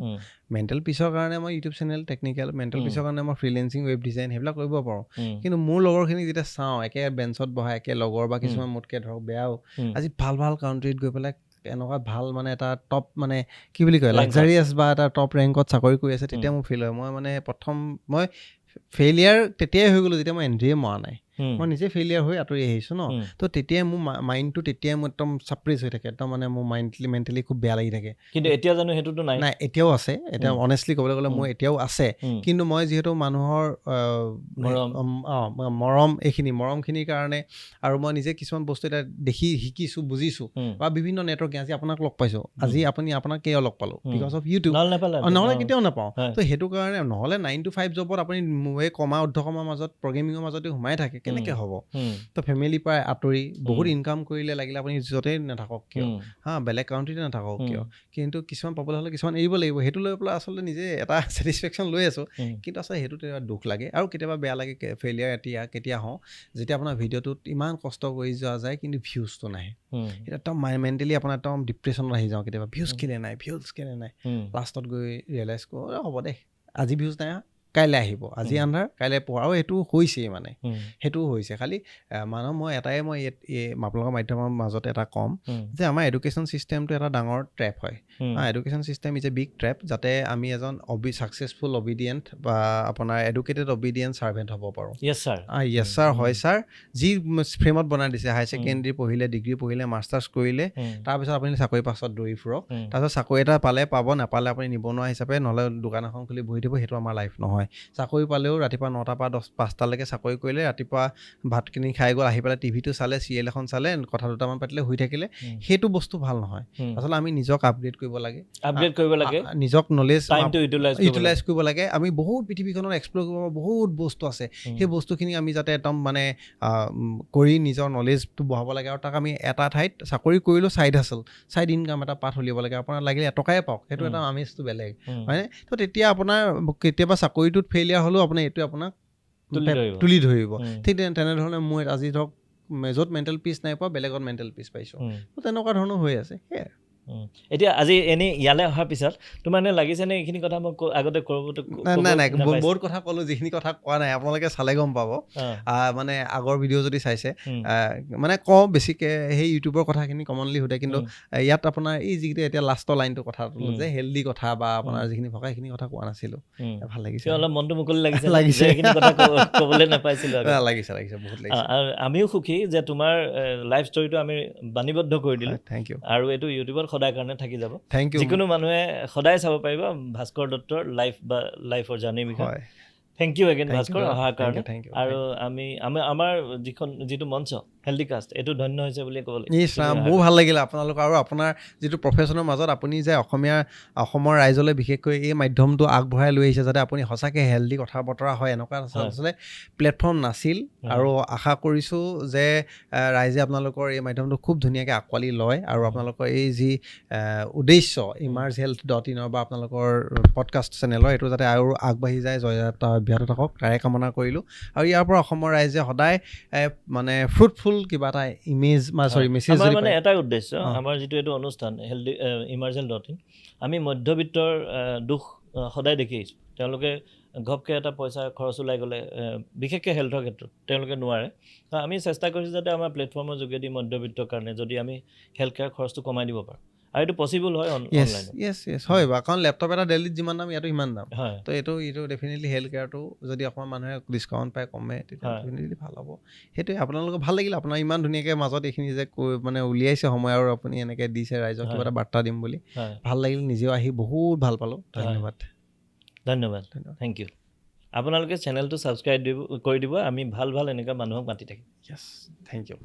মেণ্টেল পিছৰ কাৰণে মই ইউটিউব চেনেল টেকনিকেল, মেণ্টেল পিছৰ কাৰণে মই ফ্ৰিলেন্সিং, ৱেব ডিজাইন সেইবিলাক কৰিব পাৰোঁ। কিন্তু মোৰ লগৰখিনি যেতিয়া চাওঁ, একে বেঞ্চত বহা একে লগৰ বা কিছুমান মোতকৈ ধৰক বেয়াও আজি ভাল ভাল কাউণ্ট্ৰিত গৈ পেলাই এনেকুৱা ভাল মানে এটা টপ মানে কি বুলি কয় লাক্সাৰিয়াছ বা এটা টপ ৰেংকত চাকৰি কৰি আছে, তেতিয়া মোৰ ফিল হয় মই মানে মই ফেইলিয়াৰ তেতিয়াই হৈ গ'লোঁ যেতিয়া মই NDA মৰা নাই। মই নিজে ফেইলিয়াৰ হৈ আঁতৰি আহিছোঁ ন, তো তেতিয়াই মোৰ মাইণ্ডটো তেতিয়াই মোৰ একদম ছাপ্ৰেছ হৈ থাকে, একদম মানে মোৰ মেণ্টেলি খুব বেয়া লাগি থাকে। কিন্তু এতিয়া জানো সেইটোতো নাই? এতিয়াও আছে। এতিয়া অনেষ্টলি ক'বলৈ গ'লে মোৰ এতিয়াও আছে, কিন্তু মই যিহেতু মানুহৰ মৰমখিনিৰ কাৰণে আৰু মই নিজে কিছুমান বস্তু এটা দেখি শিকিছোঁ, বুজিছোঁ, বা বিভিন্ন নেটৱৰ্ক আজি আপোনাক লগ পাইছোঁ, আজি আপোনাক কিয় লগ পালোঁ? Because of YouTube. নহ'লে কেতিয়াও নাপাওঁ। তো সেইটো কাৰণে নহ'লে 9 to 5 জবত আপুনি এই কমা উদ্ধকমাৰ মাজত প্ৰগ্ৰেমিঙৰ মাজতে সোমাই থাকে, কেনেকৈ হ'ব? তো ফেমিলিৰ পৰা আঁতৰি বহুত ইনকাম কৰিলে লাগিলে আপুনি য'তেই নাথাকক কিয়, বেলেগ কাউণ্ট্ৰিতে নাথাকক কিয়, কিন্তু কিছুমান পাবলৈ হ'লে কিছুমান এৰিব লাগিব। সেইটো লৈ পেলাই আচলতে নিজে এটা ছেটিছফেকশ্যন লৈ আছোঁ, কিন্তু আচলতে সেইটো তেতিয়া দুখ লাগে আৰু কেতিয়াবা বেয়া লাগে। ফেইলিয়াৰ কেতিয়া হওঁ যেতিয়া আপোনাৰ ভিডিঅ'টোত ইমান কষ্ট কৰি যোৱা যায় কিন্তু ভিউজটো নাহে, একদম মেণ্টেলি আপোনাৰ একদম ডিপ্ৰেশ্যনত আহি যাওঁ কেতিয়াবা, ভিউজ কেলে নাই। লাষ্টত গৈ ৰিয়েলাইজ কৰোঁ হ'ব দে, আজি ভিউজ নাই, কাইলৈ আহিব, আজি আন্ধাৰ কাইলৈ পোৱা। আৰু সেইটো হৈছেই, মানে সেইটোও হৈছে। খালি মই আপোনালোকৰ মাধ্যমৰ মাজতে এটা ক'ম যে আমাৰ এডুকেশ্যন ছিষ্টেমটো এটা ডাঙৰ ট্ৰেপ হয়। Education system is a big ট্ৰেপ, যাতে আমি এজন ছাকচেছফুল অবিডিয়েণ্ট বা আপোনাৰ এডুকেটেড অবিডিয়েণ্ট ছাৰ্ভেণ্ট হ'ব পাৰোঁ। য়েছ ছাৰ, হয় ছাৰ, যি ফ্ৰেমত বনাই দিছে, হায়াৰ ছেকেণ্ডেৰী পঢ়িলে, ডিগ্ৰী পঢ়িলে, মাষ্টাৰ্ছ কৰিলে, তাৰপিছত আপুনি চাকৰি পাছত দৌৰি ফুৰক, তাৰপিছত চাকৰি এটা পাব, নাপালে আপুনি নিবনুৱা হিচাপে নহ'লে দোকান এখন খুলি বহি দিব। সেইটো আমাৰ লাইফ নহয়। চাকৰি পালেও ৰাতিপুৱা 9টাৰ পৰা 5টালৈকে চাকৰি কৰিলে, ৰাতিপুৱা ভাতখিনি খাই গ'ল, আহি পেলাই টিভিটো চালে, চিৰিয়েল এখন চালে, কথা দুটামান পাতিলে, শুই থাকিলে, সেইটো বস্তু ভাল নহয়। আচলতে আমি নিজক আপগ্ৰেড কৰিব লাগে, নিজক নলেজ ইউটিলাইজ কৰিব লাগে। আমি বহুত পৃথিৱীখনত এক্সপ্ল'ৰ কৰিব বহুত বস্তু আছে, সেই বস্তুখিনি আমি যাতে একদম মানে কৰি নিজৰ নলেজটো বঢ়াব লাগে। আৰু তাক আমি এটা ঠাইত চাকৰি কৰিলেও চাইড ইনকাম এটা পাঠ উলিয়াব লাগে। আপোনাৰ লাগিলে এটকাই পাওক, সেইটো এটা আমেজটো বেলেগ, হয়নে? তো তেতিয়া আপোনাৰ কেতিয়াবা চাকৰিটোত ফেইলিয়াৰ হ'লেও আপোনাৰ এইটোৱে আপোনাক তুলি ধৰিব। ঠিক তেনেধৰণে মই আজি ধৰক য'ত মেণ্টেল পিচ নাই পোৱা, বেলেগত মেণ্টেল পিচ পাইছোঁ। তো তেনেকুৱা ধৰণৰ হৈ আছে। সেয়াই। এতিয়া আজি এনেই ইয়ালৈ অহাৰ পিছত তোমাৰ এনে লাগিছেনে এইখিনি কথা মই আগতে নাই বহুত কথা ক'লোঁ, যিখিনি কথা কোৱা নাই আপোনালোকে চালে গম পাব। মানে আগৰ ভিডিঅ' যদি চাইছে, মানে কওঁ বেছিকৈ সেই ইউটিউবৰ কথাখিনি কমনলি সোধে, কিন্তু ইয়াত আপোনাৰ এই যিকেইটা এতিয়া লাষ্টৰ লাইনটো কথা যে হেল্ডি কথা বা আপোনাৰ যিখিনি ভকা সেইখিনি কথা কোৱা নাছিলোঁ। ভাল লাগিছে, অলপ মনটো মুকলি লাগিছে ক'বলৈ নাপাইছিলোঁ। লাগিছে বহুত লাগিছে। আমিও সুখী যে তোমাৰ লাইফ ষ্টৰিটো আমি বাণীবদ্ধ কৰি দিলোঁ। Thank you. আৰু এইটো ইউটিউবত সদায় কাৰণে থাকি যাব। Thank you. যিকোনো মানুহে সদায় চাব পাৰিব ভাস্কৰ দত্তৰ লাইফৰ জাৰ্ণিৰ বিষয়ে। থেংক ইউ এগেইন ভাস্কৰ অহাৰ কাৰণে। আৰু আমাৰ যিটো মঞ্চ হেল্ডি কাষ্ট, এইটো ধন্য হৈছে বুলি ক'ব লাগিব। মোৰ ভাল লাগিলে আপোনালোক আৰু আপোনাৰ যিটো প্ৰফেশ্যনৰ মাজত আপুনি যে অসমৰ ৰাইজলৈ বিশেষকৈ এই মাধ্যমটো আগবঢ়াই লৈ আহিছে, যাতে আপুনি সঁচাকৈ হেল্ডি কথা বতৰা হয়, এনেকুৱা আচলতে প্লেটফৰ্ম নাছিল। আৰু আশা কৰিছোঁ যে ৰাইজে আপোনালোকৰ এই মাধ্যমটো খুব ধুনীয়াকৈ আঁকোৱালি লয়, আৰু আপোনালোকৰ এই যি উদ্দেশ্য emerge.health.in বা আপোনালোকৰ পডকাষ্ট চেনেলৰ, এইটো যাতে আৰু আগবাঢ়ি যায়, জয়যাত্ৰা অব্যাহত থাকক, তাৰে কামনা কৰিলোঁ। আৰু ইয়াৰ পৰা অসমৰ ৰাইজে সদায় মানে ফ্ৰুটফুল কিবা এটা মেছেজ মানে এটাই উদ্দেশ্য, আমাৰ যিটো এইটো অনুষ্ঠান হেল্ডি emerge.in, আমি মধ্যবিত্তৰ দুখ সদায় দেখি আহিছোঁ। তেওঁলোকে ঘপকৈ এটা পইচা খৰচ ওলাই গ'লে, বিশেষকৈ হেল্থৰ ক্ষেত্ৰত তেওঁলোকে নোৱাৰে। আমি চেষ্টা কৰিছোঁ যাতে আমাৰ প্লেটফৰ্মৰ যোগেদি মধ্যবিত্তৰ কাৰণে যদি আমি হেল্থ কেয়াৰ খৰচটো কমাই দিব পাৰোঁ। আৰু এইটো পচিবল হয় অনলাইনত য়েছ হয় বাৰু কাৰণ লেপটপ এটা দিল্লীত যিমান দাম ইয়াতো সিমান দাম হয় তো এইটো ডেফিনেটলি হেল্থ কেয়াৰটো যদি অকণমান মানুহে ডিছকাউণ্ট পায় কমে তেতিয়া ডেফিনেটলি ভাল হ'ব সেইটোৱে আপোনালোকৰ ভাল লাগিল আপোনাৰ ইমান ধুনীয়াকৈ মাজত এইখিনি যে মানে উলিয়াইছে সময় আৰু আপুনি এনেকৈ দিছে ৰাইজক কিবা এটা বাৰ্তা দিম বুলি ভাল লাগিল নিজেও আহি বহুত ভাল পালোঁ ধন্যবাদ থেংক ইউ আপোনালোকে চেনেলটো ছাবস্ক্ৰাইব কৰি দিব আমি ভাল এনেকুৱা মানুহক মাতি থাকিম য়েছ থেংক ইউ